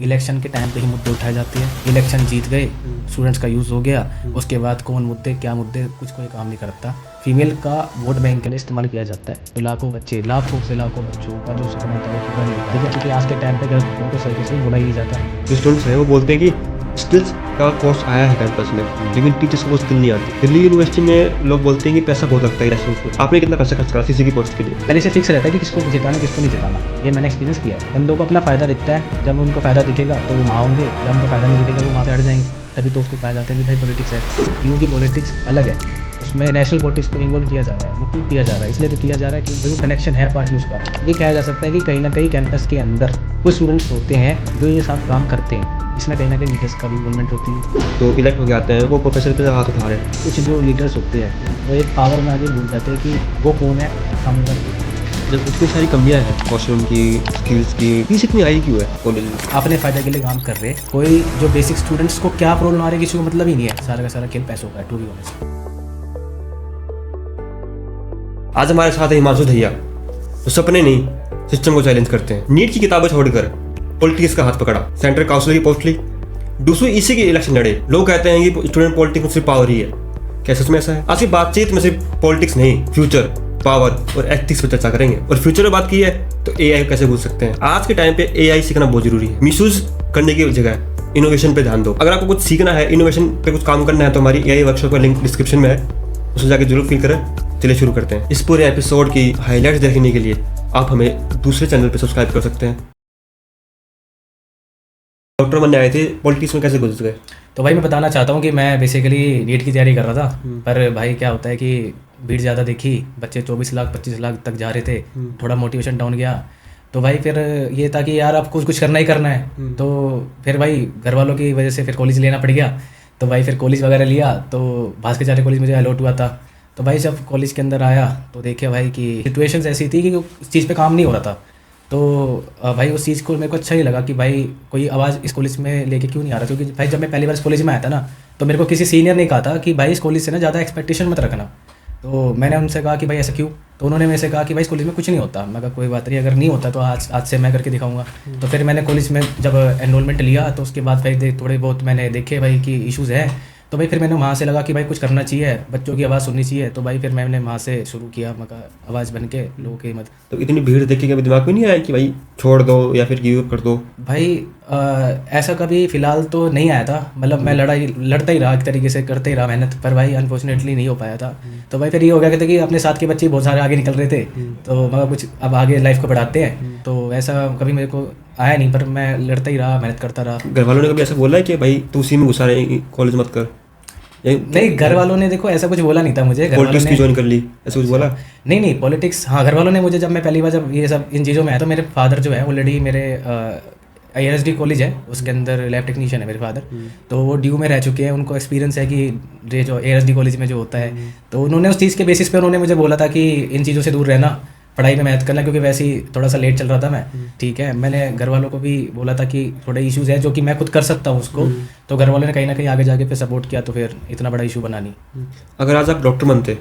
Election के time पे ही मुद्दे उठाए जाते हैं। इलेक्शन जीत गए, स्टूडेंट्स का यूज़ हो गया, उसके बाद कौन मुद्दे क्या मुद्दे कुछ कोई काम नहीं करता। फीमेल का वोट बैंक के लिए इस्तेमाल किया जाता है। तो लाखों बच्चे, लाखों से लाखों बच्चों का जो सपना था वो पूरा नहीं होता। ठीक है, क्योंकि आज के टाइम पे अगर उनको सही से बोला ही जाता है। जो स्टूडेंट्स हैं वो बोलते हैं कि स्किल्स का कोर्स आया है कैंपस में, लेकिन टीचर्स को वो स्किल नहीं आती। दिल्ली यूनिवर्सिटी में लोग बोलते हैं कि पैसा बहुत लगता है इलेक्शन में। आपने कितना पैसा खर्च करा सीसी की पोस्ट के लिए? पहले से फिक्स रहता है कि किसको जिताना किसको नहीं जिताना। ये मैंने एक्सपीरियंस किया है। बंदों को अपना फ़ायदा दिखता है, जब उनको फ़ायदा दिखेगा तो वो वहाँ होंगे, जब उनको फ़ायदा नहीं दिखेगा वो वहाँ से हट जाएंगे। तभी तो उसको पाया जाता है कि भाई पॉलिटिक्स है। यूँ की पॉलिटिक्स अलग है, उसमें नेशनल पॉलिटिक्स को इन्वॉल्व किया जा रहा है। वो क्यों किया जा रहा है? इसलिए तो किया जा रहा है कि जो कनेक्शन है पार्टी उसका। ये कहा जा सकता है कि कहीं ना कहीं कैंपस के अंदर कुछ स्टूडेंट्स होते हैं जो ये साथ काम करते हैं, इसमें कहीं ना कहीं लीडर्स का भी इन्वॉल्वमेंट होती है। तो इलेक्ट हो के आते हैं वो प्रोफेसर पे हाथ उठा रहे हैं। कुछ जो लीडर्स होते हैं वो एक पावर में आगे भूल जाते हैं कि वो कौन है काम करते हैं। जब इतनी सारी कमियां हैं कॉस्ट्यूम की, स्किल्स की, फीस इतनी आई क्यों है कॉलेज में? अपने फ़ायदे के लिए काम कर रहे हैं। कोई जो बेसिक स्टूडेंट्स को क्या प्रॉब्लम आ रही है किसी को मतलब ही नहीं है। सारा का सारा खेल पैसों का है, टू बी ऑनेस्ट। आज हमारे साथ है हिमांशु धैया, तो सपने नहीं सिस्टम को चैलेंज करते हैं। नीट की किताबें छोड़कर पॉलिटिक्स का हाथ पकड़ा, सेंट्रल काउंसिल की पोस्ट ली, डूसू इसी के इलेक्शन लड़े। लोग कहते हैं कि स्टूडेंट पॉलिटिक्स में सिर्फ पावर ही है। क्या सच में ऐसा है? आज की बातचीत में सिर्फ पॉलिटिक्स नहीं, फ्यूचर, पावर और एथिक्स पर चर्चा करेंगे। और फ्यूचर में बात की है तो एआई कैसे भूल सकते हैं। आज के टाइम पे एआई सीखना बहुत जरूरी है। मिसयूज करने की जगह इनोवेशन पे ध्यान दो। अगर आपको कुछ सीखना है, इनोवेशन पे कुछ काम करना है, तो हमारी एआई वर्कशॉप का लिंक डिस्क्रिप्शन में है, उसमें जाकर जरूर क्लिक करें। चलिए शुरू करते हैं। इस पूरे एपिसोड की हाईलाइट्स देखने के लिए आप हमें दूसरे चैनल पर सब्सक्राइब कर सकते हैं। डॉक्टर बनने आए थे, पॉलिटिक्स में कैसे घुस गए? तो भाई मैं बताना चाहता हूँ कि मैं बेसिकली नीट की तैयारी कर रहा था, पर भाई क्या होता है कि भीड़ ज़्यादा देखी, बच्चे 24 लाख 25 लाख तक जा रहे थे, थोड़ा मोटिवेशन डाउन गया। तो भाई फिर ये था कि यार अब कुछ करना ही करना है। तो फिर भाई घर वालों की वजह से फिर कॉलेज लेना पड़ गया। तो भाई फिर कॉलेज वगैरह लिया, तो भास्कराचार्य कॉलेज मुझे अलॉट हुआ था। तो भाई जब कॉलेज के अंदर आया तो देखे भाई कि सिचुएशंस ऐसी थी कि उस चीज़ पे काम नहीं हो रहा था। तो भाई उस चीज़ को मेरे को अच्छा ही लगा कि भाई कोई आवाज़ इस कॉलेज में लेके क्यों नहीं आ रहा। क्योंकि भाई जब मैं पहली बार इस कॉलेज में आया था ना, तो मेरे को किसी सीनियर ने कहा था कि भाई इस कॉलेज से ना ज़्यादा एक्सपेक्टेशन मत रखना। तो मैंने उनसे कहा कि भाई ऐसा क्यों? तो उन्होंने मेरे से कहा कि भाई इस कॉलेज में कुछ नहीं होता। मैं कहा कोई बात नहीं, अगर नहीं होता तो आज से मैं करके दिखाऊंगा। तो फिर मैंने कॉलेज में जब एनरोलमेंट लिया तो उसके बाद भाई थोड़े बहुत मैंने देखे भाई कि इश्यूज़ हैं। तो भाई फिर मैंने वहाँ से लगा कि भाई कुछ करना चाहिए, बच्चों की आवाज़ सुननी चाहिए। तो भाई फिर मैंने वहाँ से शुरू किया, मैं कहा आवाज़ बन के लोगों की मदद। तो इतनी भीड़ देख के कभी दिमाग में नहीं आया कि भाई छोड़ दो या फिर गिव अप कर दो? भाई ऐसा कभी फ़िलहाल तो नहीं आया था। मतलब मैं लड़ता ही रहा, एक तरीके से करते ही रहा मेहनत, पर भाई अनफॉर्चुनेटली नहीं हो पाया था। तो भाई फिर ये हो गया कि अपने साथ के बच्चे बहुत सारे आगे निकल रहे थे, तो मगर कुछ अब आगे लाइफ को बढ़ाते हैं। तो ऐसा कभी मेरे को आया नहीं, पर मैं लड़ता ही रहा, मेहनत करता रहा। घर वालों ने कभी ऐसा बोला है कि भाई तू उसी में घुसा रहे, कॉलेज मत कर? नहीं, घर वालों ने देखो ऐसा कुछ बोला नहीं था मुझे। पॉलिटिक्स की ज्वाइन कर ली ऐसा कुछ बोला? नहीं, पॉलिटिक्स हाँ, घर वालों ने मुझे, जब मैं पहली बार जब ये सब इन चीज़ों में आया, तो मेरे फादर जो है ऑलरेडी मेरे IRSD कॉलेज है, उसके अंदर लैब टेक्नीशियन है मेरे फादर। तो वो ड्यू में रह चुके हैं, उनको एक्सपीरियंस है कि ये जो IRSD कॉलेज में जो होता है। तो उन्होंने उस चीज़ के बेसिस पे उन्होंने मुझे बोला था कि इन चीज़ों से दूर रहना, पढ़ाई में मेहनत करना, क्योंकि वैसे ही थोड़ा सा लेट चल रहा था मैं। ठीक है, मैंने घर वालों को भी बोला था कि थोड़े इश्यूज़ है जो कि मैं खुद कर सकता हूँ उसको। तो घर वालों ने कहीं ना कहीं आगे जाके फिर सपोर्ट किया, तो फिर इतना बड़ा इशू बना नहीं। अगर आज आप डॉक्टर बनते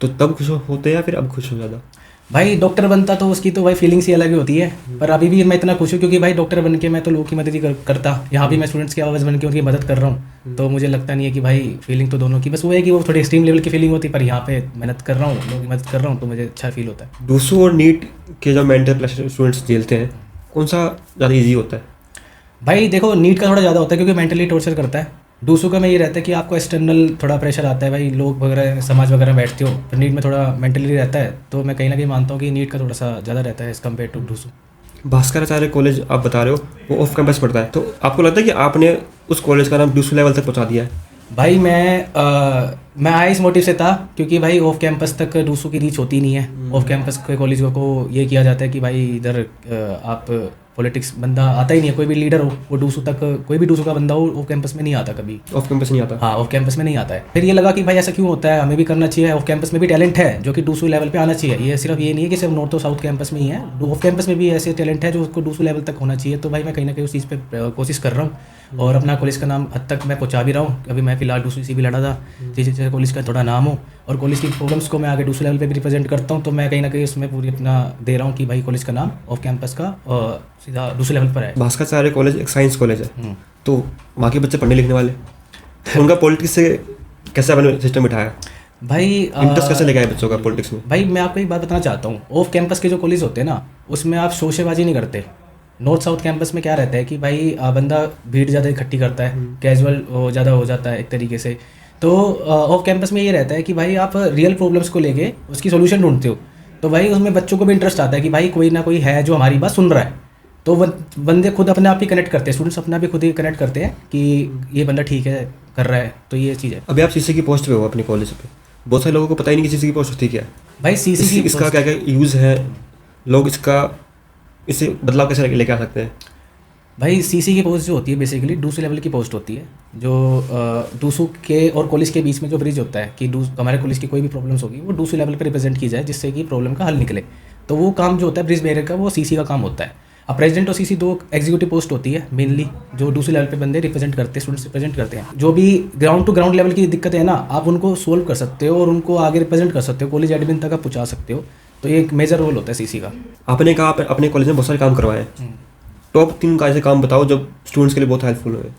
तो तब खुश होते या फिर अब खुश हो ज़्यादा? भाई डॉक्टर बनता तो उसकी तो भाई फीलिंग्स ही अलग ही होती है। पर अभी भी मैं इतना खुश हूँ क्योंकि भाई डॉक्टर बन के मैं तो लोगों की मदद ही करता। यहाँ भी मैं स्टूडेंट्स की आवाज़ बन के उनकी मदद कर रहा हूँ। तो मुझे लगता नहीं है कि भाई फीलिंग तो दोनों की, बस वो है कि वो थोड़ी एक्सट्रीम लेवल की फीलिंग होती है, पर यहाँ पे मेहनत कर रहा हूँ, लोगों की मदद कर रहा हूँ, तो मुझे अच्छा फील होता है। डूसू और नीट के जो मेंटल प्रेशर स्टूडेंट्स झेलते हैं, कौन सा ज़्यादा ईजी होता है? भाई देखो, नीट का थोड़ा ज़्यादा होता है क्योंकि मेंटली टॉर्चर करता है। डूसू का में ये रहता है कि आपको एक्सटर्नल थोड़ा प्रेशर आता है, भाई लोग वगैरह समाज वगैरह में बैठते हो। पर नीट में थोड़ा मेंटली रहता है, तो मैं कहीं ना कहीं मानता हूँ कि नीट का थोड़ा सा ज़्यादा रहता है as compare to DUSU. Bhaskaracharya college आप बता रहे हो वो ऑफ कैंपस पढ़ता है, तो आपको लगता है कि आपने उस कॉलेज का नाम डूसू लेवल तक पहुँचा दिया है? भाई मैं आया इस मोटिव से था क्योंकि भाई ऑफ कैंपस तक डूसू की रीच होती नहीं है। ऑफ कैंपस के कॉलेजों को ये किया जाता है कि भाई इधर आप पॉलिटिक्स बंदा आता ही नहीं है, कोई भी लीडर हो वो डूसू तक, कोई भी डूसू का बंदा हो ऑफ कैंपस में नहीं आता कभी। ऑफ कैंपस नहीं आता? हाँ, ऑफ कैंपस में नहीं आता है। फिर ये लगा कि भाई ऐसा क्यों होता है, हमें भी करना चाहिए। ऑफ कैंपस में भी टैलेंट है जो कि डूसू लेवल पे आना चाहिए। ये सिर्फ ये नहीं है कि सिर्फ नॉर्थ और साउथ कैंपस में ही है, ऑफ कैंपस में भी ऐसे टैलेंट है जो उसको डूसू लेवल तक होना चाहिए। तो भाई मैं कहीं ना कहीं उस चीज़ पे कोशिश कर रहा हूँ और अपना कॉलेज का नाम हद तक मैं पहुँचा भी रहा हूँ। अभी मैं फिलहाल डूसू से भी लड़ा था, जिससे कॉलेज का थोड़ा नाम हो और कॉलेज की प्रॉब्लम्स को मैं आगे डूसू लेवल पे भी रिप्रेजेंट करता हूँ। तो मैं कहीं ना कहीं उसमें पूरी अपना दे रहा हूँ कि भाई कॉलेज का नाम ऑफ कैंपस का सीधा दूसरे लेवल पर है। भास्कराचार्य कॉलेज एक साइंस कॉलेज है, तो वहाँ के बच्चे पढ़ने लिखने वाले, उनका पॉलिटिक्स से कैसे आपने सिस्टम बिठाया? भाई इंटरेस्ट कैसे लेके आए बच्चों का पॉलिटिक्स में? भाई मैं आपको एक बात बताना चाहता हूँ, ऑफ कैंपस के जो कॉलेज होते हैं ना, उसमें आप शोशेबाजी नहीं करते। नॉर्थ साउथ कैंपस में क्या रहता है कि भाई बंदा भीड़ ज़्यादा इकट्ठी करता है, कैजुअल ज़्यादा हो जाता है एक तरीके से। तो ऑफ कैंपस में ये रहता है कि भाई आप रियल प्रॉब्लम्स को लेके उसकी सोल्यूशन ढूंढते हो। तो भाई उसमें बच्चों को भी इंटरेस्ट आता है कि भाई कोई ना कोई है जो हमारी बात सुन रहा है। तो बंदे खुद अपने आप ही कनेक्ट करते हैं, स्टूडेंट्स अपने आप ही खुद ही कनेक्ट करते हैं कि ये बंदा ठीक है कर रहा है। तो ये चीज़ है। अभी आप सीसी की पोस्ट पे हो अपने कॉलेज पे, बहुत सारे लोगों को पता ही नहीं कि सीसी की पोस्ट होती क्या है। भाई सीसी की इसका क्या क्या यूज़ है, लोग इससे बदलाव कैसे लेके आ सकते हैं? भाई सीसी की पोस्ट जो होती है बेसिकली दूसरे लेवल की पोस्ट होती है, जो दूसू के और कॉलेज के बीच में जो ब्रिज होता है कि हमारे कॉलेज की कोई भी प्रॉब्लम्स होगी वो दूसरे लेवल पर रिप्रेजेंट की जाए, जिससे कि प्रॉब्लम का हल निकले। तो वो काम जो होता है ब्रिज बेरियर का, वो सीसी का काम होता है। अब प्रेसिडेंट और सीसी दो एग्जीक्यूटिव पोस्ट होती है मेनली, जो दूसरे लेवल पे बंदे रिप्रेजेंट करते हैं, स्टूडेंट्स रिप्रेजेंट करते हैं। जो भी ग्राउंड टू ग्राउंड लेवल की दिक्कतें है ना, आप उनको सोल्व कर सकते हो और उनको आगे रिप्रेजेंट कर सकते हो, कॉलेज एडमिन तक आप पहुँचा सकते हो। तो ये एक मेजर रोल होता है सीसी का। आपने कहा आप अपने कॉलेज में बहुत सारे काम करवाए, टॉप 3 का ऐसे काम बताओ जब स्टूडेंट्स के लिए बहुत हेल्पफुल हुए।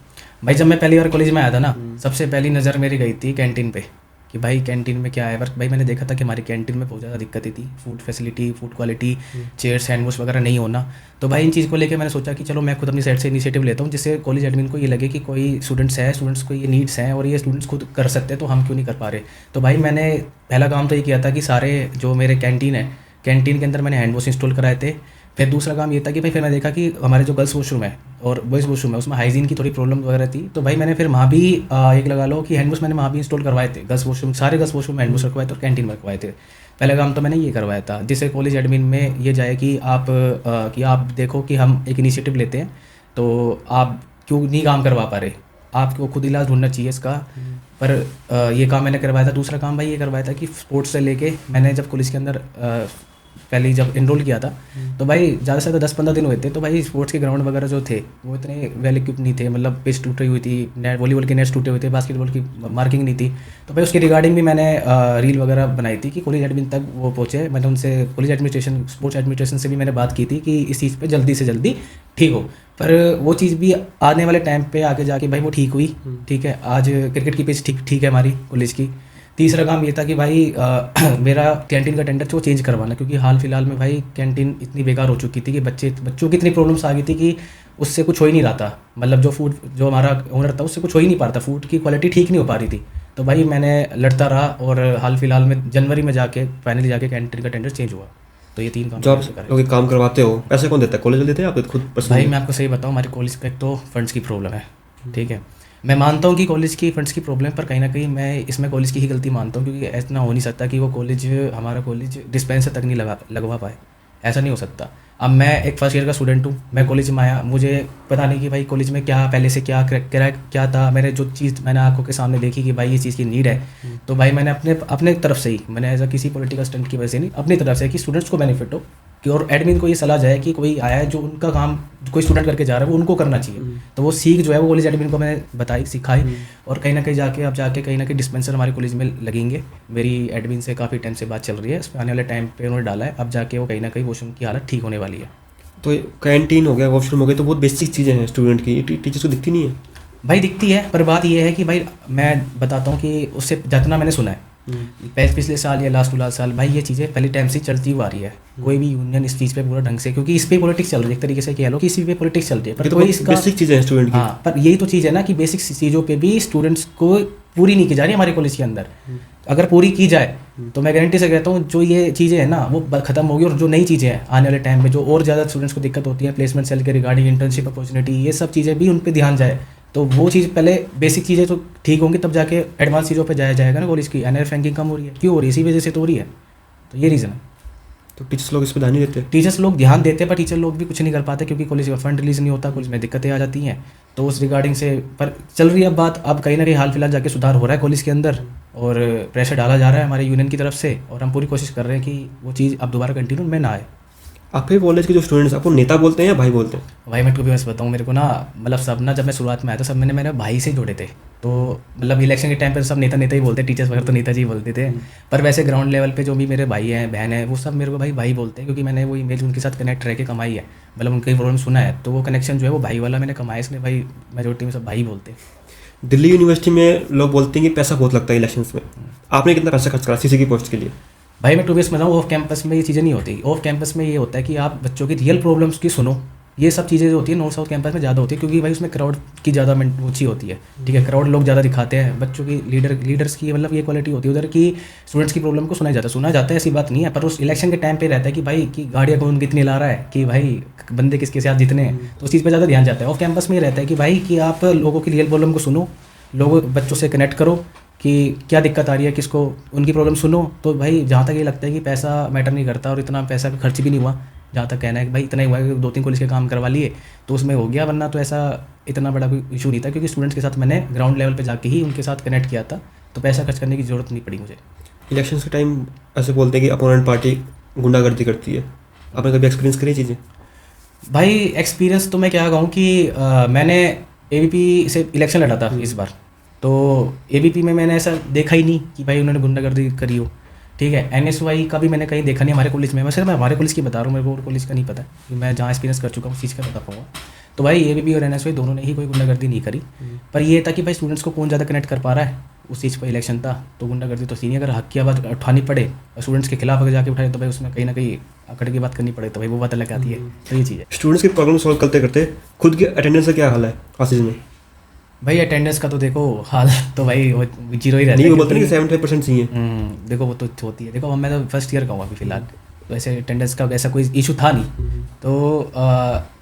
भाई जब मैं पहली बार कॉलेज में आया था ना, सबसे पहली नज़र मेरी गई थी कैंटीन पे कि भाई कैंटीन में क्या है वर्क। भाई मैंने देखा था कि हमारी कैंटीन में बहुत ज़्यादा दिक्कतें थी, food facility, food quality, chairs, hand wash वगैरह नहीं होना। तो भाई इन चीज़ को लेकर मैंने सोचा कि चलो मैं खुद अपनी साइड से इनिशिएटिव लेता हूँ, जिससे कॉलेज एडमिन को ये लगे कि कोई स्टूडेंट्स है, स्टूडेंट्स को ये नीड्स हैं और ये स्टूडेंट्स खुद कर सकते हैं, तो हम क्यों नहीं कर पा रहे। तो भाई मैंने पहला काम तो ये किया था कि सारे जो मेरे कैंटीन है, कैंटीन के अंदर मैंने हैंड वॉश इंस्टॉल कराए थे। फिर दूसरा काम ये था कि भाई फिर मैं देखा कि हमारे जो गर्ल्स वॉशरूम है और बॉयज़ वॉशरूम है उसमें हाइजीन की थोड़ी प्रॉब्लम वगैरह थी। तो भाई मैंने फिर वहाँ भी एक लगा लो कि हैंड वॉश मैंने वहाँ भी इंस्टॉल करवाए थे। गर्ल्स वॉशरूम, सारे गर्ल्स वॉशरूम में हैंड वॉश रखवाए थे और कैंटीन में रखवाए थे। पहला काम तो मैंने ये करवाया था, जिससे कॉलेज एडमिन में ये जाए कि आप देखो कि हम एक इनिशिएटिव लेते हैं, तो आप क्यों नहीं काम करवा पा रहे, आपको खुद इलाज ढूंढना चाहिए इसका। पर ये काम मैंने करवाया था। दूसरा काम भाई ये करवाया था कि स्पोर्ट्स से लेके मैंने जब कॉलेज के अंदर पहले जब इनरोल किया था, तो भाई ज़्यादा से ज़्यादा 10-15 दिन हुए थे। तो भाई स्पोर्ट्स के ग्राउंड वगैरह जो थे वो इतने वेल इक्विप नहीं थे, मतलब पिच टूटी हुई थी, नेट वॉलीबॉल के नेट्स टूटे हुए थे, बास्केटबॉल की मार्किंग नहीं थी। तो भाई उसके रिगार्डिंग भी मैंने रील वगैरह बनाई थी कि कॉलेज एडमिन तक वो पहुँचे। मैंने उनसे कॉलेज एडमिनिस्ट्रेशन, स्पोर्ट्स एडमिनिस्ट्रेशन से भी मैंने बात की थी कि इस चीज़ पर जल्दी से जल्दी ठीक हो। पर वो चीज़ भी आने वाले टाइम पे आगे जाके भाई वो ठीक हुई। ठीक है, आज क्रिकेट की पिच ठीक है हमारी कॉलेज की। तीसरा काम ये था कि भाई मेरा कैंटीन का टेंडर वो चेंज करवाना, क्योंकि हाल फिलहाल में भाई कैंटीन इतनी बेकार हो चुकी थी कि बच्चों की इतनी प्रॉब्लम्स आ गई थी कि उससे कुछ हो ही नहीं रहा था। मतलब जो हमारा ओनर था उससे कुछ हो ही नहीं पा रहा था, फूड की क्वालिटी ठीक नहीं हो पा रही थी। तो भाई मैंने लड़ता रहा और हाल फिलहाल में जनवरी में जाके फाइनली जाके कैंटीन का टेंडर चेंज हुआ। तो ये 3 काम जो आप लोग काम करवाते हो, पैसे कौन देता है, कॉलेज देते हैं आप खुद? भाई मैं आपको सही बताऊँ, हमारे कॉलेज का एक तो फंड्स की प्रॉब्लम है। ठीक है, मैं मानता हूँ कि कॉलेज की फंड्स की प्रॉब्लम, पर कहीं ना कहीं मैं इसमें कॉलेज की ही गलती मानता हूँ, क्योंकि ऐसा हो नहीं सकता कि वो कॉलेज, हमारा कॉलेज डिस्पेंसर तक नहीं लगवा पाए। ऐसा नहीं हो सकता। अब मैं एक फर्स्ट ईयर का स्टूडेंट हूँ, मैं कॉलेज में आया, मुझे पता नहीं कि भाई कॉलेज में क्या पहले से क्या था। मैंने जो चीज़ मैंने आंखों के सामने देखी कि भाई ये चीज़ की नीड है, तो भाई मैंने अपने तरफ से ही, मैंने एज अ किसी पॉलिटिकल स्टंट की वजह से नहीं, अपनी तरफ से कि स्टूडेंट्स को बेनिफिट हो कि और एडमिन को ये सलाह जाए कि कोई आया है जो उनका काम कोई स्टूडेंट करके जा रहा है वो उनको करना चाहिए। तो वो सीख जो है वो कॉलेज एडमिन को मैंने बताई, सिखाई। और कहीं ना कहीं जाके कहीं ना कहीं डिस्पेंसर हमारे कॉलेज में लगेंगे। मेरी एडमिन से काफ़ी टाइम से बात चल रही है, इसमें आने वाले टाइम पे उन्होंने डाला है। अब जाके वो कहीं ना कहीं वॉशरूम की हालत ठीक होने वाली है। तो कैंटीन हो गया, वॉशरूम हो गया, तो बहुत बेसिक चीज़ें हैं स्टूडेंट की, टीचर्स को दिखती नहीं है भाई। दिखती है, पर बात ये है कि भाई मैं बताता हूँ कि उससे जितना मैंने सुना है पिछले साल या लास्ट साल, भाई ये चीज़ें पहले टाइम से चलती हुई आ रही है। कोई भी यूनियन इस चीज़ पे पूरा ढंग से, क्योंकि इस पे पॉलिटिक्स चल रही है, एक तरीके से कह लो कि इसी पे पॉलिटिक्स चल रही है, पर तो कोई इसका बेसिक चीज़ें हैं स्टूडेंट की। हाँ, पर यही तो चीज़ है ना कि बेसिक चीज़ों पे भी स्टूडेंट्स को पूरी नहीं की जा रही हमारे कॉलेज के अंदर। अगर पूरी की जाए तो मैं गारंटी से कहता हूँ जो ये चीज़ें हैं ना वो खत्म होगी, और जो नई चीज़ें हैं आने वाले टाइम में जो और ज़्यादा स्टूडेंट्स को दिक्कत होती है, प्लेसमेंट सेल के रिगार्डिंग, इंटर्नशिप अपॉर्चुनिटी, ये सब चीज़ें भी उन पर ध्यान जाए। तो वो चीज़ पहले बेसिक चीज़ें तो ठीक होंगी, तब जाके एडवांस चीज़ों पे जाया जाएगा ना। कॉलेज की NIRF रैंकिंग कम हो रही है, क्यों हो रही है? इसी वजह से तो हो रही है। तो ये रीज़न है। तो टीचर्स लोग इस पर ध्यान नहीं देते। टीचर्स लोग ध्यान देते हैं, पर टीचर लोग भी कुछ नहीं कर पाते, क्योंकि कॉलेज का फंड रिलीज़ नहीं होता, कॉलेज में दिक्कतें आ जाती हैं। तो उस रिगार्डिंग से पर चल रही है बात। अब कहीं ना कहीं हाल फिलहाल जाके सुधार हो रहा है कॉलेज के अंदर, और प्रेशर डाला जा रहा है हमारे यूनियन की तरफ से, और हम पूरी कोशिश कर रहे हैं कि वो चीज़ अब दोबारा कंटिन्यू में ना आए। आपके कॉलेज के जो स्टूडेंट्स आपको नेता बोलते हैं या भाई बोलते हैं? भाई मैं टू बी ऑनेस्ट बताऊँ, मेरे को ना मतलब सब ना, जब मैं शुरुआत में आया था सब मैंने मेरे भाई से जोड़े थे। तो मतलब इलेक्शन के टाइम पे सब नेता नेता ही बोलते, टीचर्स वगैरह तो नेताजी बोलते थे। पर वैसे ग्राउंड लेवल पे जो भी मेरे भाई हैं बहन है वो सब मेरे को भाई भाई बोलते हैं, क्योंकि मैंने वो इमेज उनके साथ कनेक्ट रह के कमाई है, मतलब उनके प्रॉब्लम सुना है, तो वो कनेक्शन जो है वो भाई वाला मैंने कमाया, इसलिए भाई मेजोरिटी में सब भाई बोलते हैं। दिल्ली यूनिवर्सिटी में लोग बोलते हैं कि पैसा बहुत लगता है इलेक्शंस में, आपने कितना पैसा खर्च करा सीसी की पोस्ट के लिए? भाई मैं टू बी ऑनेस्ट बताऊँ, ऑफ कैंपस में ये चीज़ें नहीं होती। ऑफ कैंपस में ये होता है कि आप बच्चों की रियल प्रॉब्लम्स की सुनो, ये सब चीज़ें जो होती है नॉर्थ साउथ कैंपस में ज़्यादा होती है, क्योंकि भाई उसमें क्राउड की ज़्यादा ऊँची होती है, ठीक है, क्राउड लोग ज़्यादा दिखाते हैं, बच्चों की लीडर्स की मतलब ये क्वालिटी होती है उधर की, स्टूडेंट्स की प्रॉब्लम को सुना जाता है, ऐसी बात नहीं है। पर उस इलेक्शन के टाइम पे रहता है कि भाई कि गाड़ियाँ कौन कितनी ला रहा है, कि भाई बंदे किसके साथ जितने हैं, तो उस चीज़ पर ज़्यादा ध्यान जाता है। ऑफ कैंपस में ये रहता है कि भाई कि आप लोगों की रियल प्रॉब्लम को सुनो, लोगों बच्चों से कनेक्ट करो कि क्या दिक्कत आ रही है किसको, उनकी प्रॉब्लम सुनो। तो भाई जहाँ तक ये लगता है कि पैसा मैटर नहीं करता, और इतना पैसा खर्च भी नहीं हुआ, जहाँ तक कहना है कि भाई इतना ही हुआ है कि 2-3 कॉलेज के काम करवा लिए तो उसमें हो गया, वरना तो ऐसा इतना बड़ा कोई इशू नहीं था, क्योंकि स्टूडेंट्स के साथ मैंने ग्राउंड लेवल पे जाके ही उनके साथ कनेक्ट किया था, तो पैसा खर्च करने की ज़रूरत नहीं पड़ी मुझे। इलेक्शंस के टाइम ऐसे बोलते हैं कि अपोनेंट पार्टी गुंडागर्दी करती है, आपने कभी एक्सपीरियंस करी चीज़ें? भाई एक्सपीरियंस तो मैं क्या कहूँ कि मैंने एबीपी से इलेक्शन लड़ा था इस बार, तो एबीपी में मैंने ऐसा देखा ही नहीं कि भाई उन्होंने गुंडागर्दी करी हो, ठीक है। एनएसवाई का भी मैंने कहीं देखा नहीं हमारे कॉलेज में, मैं सिर्फ हमारे कॉलेज की बता रहा हूँ, मेरे को और कॉलेज का नहीं पता कि मैं जहाँ एक्सपीरियंस कर चुका हूँ उस चीज़ का बता पाऊँगा। तो भाई एबीपी और एनएसवाई दोनों ने ही कोई गुंडागर्दी नहीं करी, पर ये था कि भाई स्टूडेंट्स को कौन ज़्यादा कनेक्ट कर पा रहा है, उस चीज़ पर इलेक्शन था। तो गुंडागर्दी तो सीनियर, अगर हक की आवाज़ उठानी पड़े और स्टूडेंट्स के खिलाफ अगर जाके उठाए तो भाई उसमें कहीं ना कहीं अकड़ की बात करनी पड़े, तो भाई वो बात अलग आती है। तो ये चीज़ है। स्टूडेंट्स की प्रॉब्लम सॉल्व करते करते खुद की अटेंडेंस का क्या हाल है क्लासेज में? भाई अटेंडेंस का तो देखो हाल तो भाई वो जीरो ही रहता नहीं, है, वो बोलते हैं कि क्योंकि 75% चाहिए। देखो वो तो होती है। देखो मैं तो फर्स्ट ईयर का हूँ अभी फिलहाल, तो ऐसे अटेंडेंस का ऐसा कोई इशू था नहीं। तो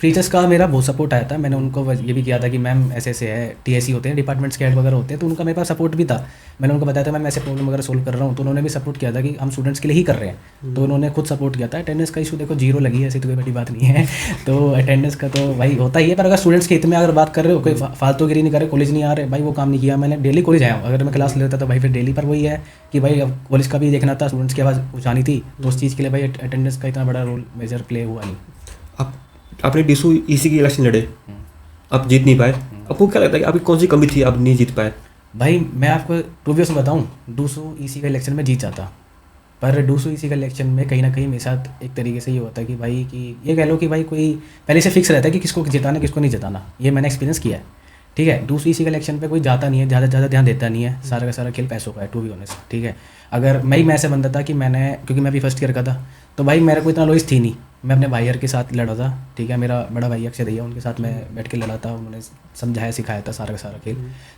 टीचर्स का मेरा बहुत सपोर्ट आया था, मैंने उनको ये भी किया था कि मैम ऐसे ऐसे है, टीएससी होते हैं, डिपार्टमेंट्स के हेड वगैरह होते हैं, तो उनका मेरे पास सपोर्ट भी था। मैंने उनको बताया था मैम ऐसे प्रॉब्लम वगैरह सोल्व कर रहा हूँ, तो उन्होंने भी सपोर्ट किया था कि हम स्टूडेंट्स के लिए ही कर रहे हैं, तो उन्होंने खुद सपोर्ट किया था। अटेंडेंस का इशू देखो जीरो लगी है, ऐसी तो कोई बड़ी बात नहीं है। तो अटेंडेंस का तो भाई होता ही है, पर अगर स्टूडेंट्स के हित में अगर बात कर रहे हो, कोई फालतूगिरी नहीं कर रहे, कॉलेज नहीं आ रहे, भाई वो काम नहीं किया मैंने, डेली कॉलेज आया हूँ, अगर मैं क्लास लेता तो भाई फिर डेली। पर वही है कि भाई अब कॉलेज का भी देखना था, स्टूडेंट्स की आवाज़ पहुँचानी थी, तो उस चीज़ के लिए भाई अटेंडेंस का इतना बड़ा रोल मेजर प्ले हुआ नहीं। आपने डीसू ईसी की इलेक्शन लड़े, आप जीत नहीं पाए, आपको क्या लगता है कि आपकी कौन सी कमी थी आप नहीं जीत पाए? भाई मैं आपको टू बी ऑनेस्ट बताऊँ, डूसू ईसी का इलेक्शन में जीत जाता, पर डूसू ईसी का इलेक्शन में कहीं ना कहीं मेरे साथ एक तरीके से ये होता है कि भाई कि ये कह लो कि भाई कोई पहले से फिक्स रहता है कि किसको जिताना किसको नहीं जिताना, ये मैंने एक्सपीरियंस किया है, ठीक है। डूसू ईसी का इलेक्शन पे कोई जाता नहीं है, ज़्यादा ध्यान देता नहीं है, सारा का सारा खेल पैसों का है टू बी ऑनेस्ट, ठीक है। अगर मैं ऐसे बंदा था कि मैंने, क्योंकि मैं भी फर्स्ट ईयर का था, तो भाई मेरे को इतना नॉलेज थी नहीं, मैं अपने भाई के साथ लड़ा था, ठीक है, मेरा बड़ा भाई अक्षय भैया, उनके साथ मैं बैठ के लड़ा था, उन्होंने समझाया सिखाया था सारा का सारा खेल।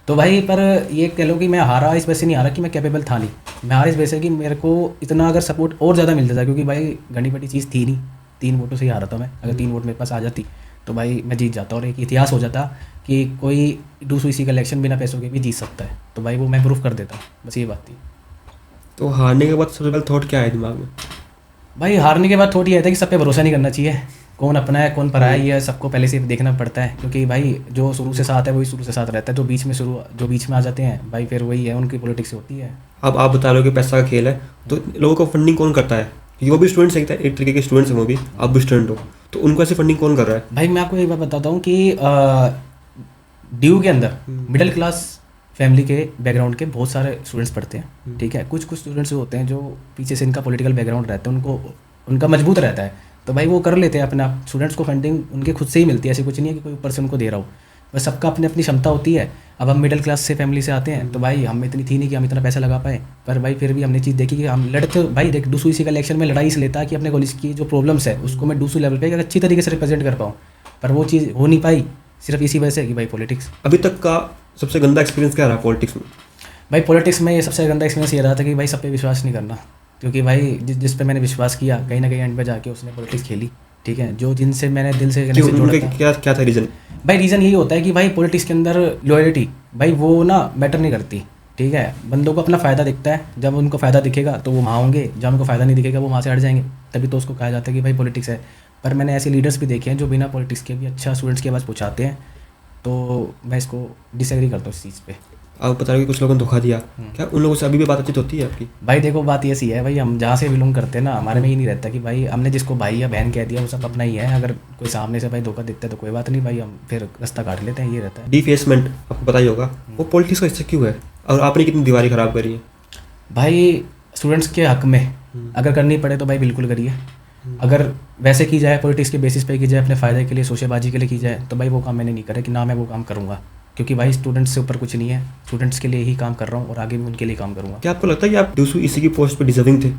तो भाई पर ये कह लो कि मैं हारा इस वजह से नहीं हारा कि मैं कैपेबल था नहीं, मैं हारा इस वजह से कि मेरे को इतना अगर सपोर्ट और ज़्यादा मिलता था, क्योंकि भाई घनी बड़ी चीज़ थी नहीं, 3 वोटों से ही हारा था मैं, अगर 3 वोट मेरे पास आ जाती तो भाई मैं जीत जाता, और एक इतिहास हो जाता कि कोई डूसू ईसी का इलेक्शन बिना पैसों के भी जीत सकता है, तो भाई वो मैं प्रूफ कर देता, बस ये बात थी। तो हारने के बाद सबसे पहले थॉट क्या है दिमाग में? भाई हारने के बाद थोड़ा ये आता है कि सब पे भरोसा नहीं करना चाहिए, कौन अपना है कौन पराया है, ये सबको पहले से देखना पड़ता है, क्योंकि भाई जो शुरू से साथ है वही शुरू से साथ रहता है, जो बीच में आ जाते हैं भाई फिर वही है, उनकी पॉलिटिक्स होती है। अब आप बता रहे हो कि पैसा का खेल है, तो लोगों को फंडिंग कौन करता है? क्योंकि वो भी स्टूडेंट्स है, एक तरीके के स्टूडेंट्स हैं वो भी, आप भी स्टूडेंट हो, तो उनको ऐसे फंडिंग कौन कर रहा है? भाई मैं आपको एक बात बताता हूँ कि ड्यू के अंदर मिडिल क्लास फैमिली के बैकग्राउंड के बहुत सारे स्टूडेंट्स पढ़ते हैं, ठीक है। कुछ स्टूडेंट्स होते हैं जो पीछे से इनका पॉलिटिकल बैकग्राउंड रहता है, उनका मजबूत रहता है, तो भाई वो कर लेते हैं अपना, स्टूडेंट्स को फंडिंग उनके खुद से ही मिलती है, ऐसे कुछ नहीं है कि कोई ऊपर से उनको दे रहा हो, बस सबका अपनी अपनी क्षमता होती है। अब हम मिडिल क्लास से फैमिली से आते हैं, तो भाई हम इतनी थी नहीं कि हम इतना पैसा लगा पाए, पर भाई फिर भी हमने चीज़ देखी कि हम लड़ते, भाई देख डूसू इसी का इलेक्शन में लड़ाई से लेता कि अपने कॉलेज की जो प्रॉब्लम्स है उसको मैं डूसू लेवल पे अच्छी तरीके से रिप्रेजेंट कर पाऊँ, पर वो चीज़ हो नहीं पाई, सिर्फ इसी वजह से कि भाई पॉलिटिक्स। अभी तक का सबसे गंदा एक्सपीरियंस क्या रहा पॉलिटिक्स में? भाई पॉलिटिक्स में ये सबसे गंदा एक्सपीरियंस ये रहा था कि भाई सब पे विश्वास नहीं करना, क्योंकि भाई जिस पे मैंने विश्वास किया कहीं ना कहीं एंड पे जाके उसने पॉलिटिक्स खेली, ठीक है। जो जिनसे मैंने दिल से जोड़ा था, क्या था रीज़न? भाई रीज़न यही होता है कि भाई पॉलिटिक्स के अंदर लॉयल्टी भाई वो ना मैटर नहीं करती, ठीक है। बंदों को अपना फ़ायदा दिखता है, जब उनको फ़ायदा दिखेगा तो वो वहाँ होंगे, जब उनको फ़ायदा नहीं दिखेगा वो वहाँ से हट जाएंगे, तभी तो उसको कहा जाता है कि भाई पॉलिटिक्स है। पर मैंने ऐसे लीडर्स भी देखे हैं जो बिना पॉलिटिक्स के भी अच्छा स्टूडेंट्स की आवाज़ पहुँचाते हैं, तो मैं इसको डिसएग्री करता हूँ इस चीज़ पे। आप बता रहे हो कि कुछ लोगों ने धोखा दिया, क्या उन लोगों से अभी भी बातचीत होती है आपकी? भाई देखो बात ये सी है भाई, हम जहाँ से बिलोंग करते हैं ना, हमारे में ये नहीं रहता कि भाई हमने जिसको भाई या बहन कह दिया वो सब अपना ही है। अगर कोई सामने से भाई धोखा दिखता है तो कोई बात नहीं भाई, हम फिर रास्ता काट लेते हैं, ये रहता है। डिफेसमेंट आपको पता ही होगा, वो पॉलिटिक्स का हिस्सा क्यों है और आपने कितनी दीवारें खराब करी है? भाई स्टूडेंट्स के हक में अगर करनी पड़े तो भाई बिल्कुल करिए। अगर वैसे की जाए पॉलिटिक्स के बेसिस पे की जाए, अपने फ़ायदे के लिए शोशेबाजी के लिए की जाए, तो भाई वो काम मैंने नहीं करे कि ना मैं वो काम करूँगा, क्योंकि भाई स्टूडेंट्स से ऊपर कुछ नहीं है। स्टूडेंट्स के लिए ही काम कर रहा हूँ और आगे भी उनके लिए काम करूँगा। क्या आपको लगता है कि आप डूसू इसी की पोस्ट पे डिजर्विंग थे,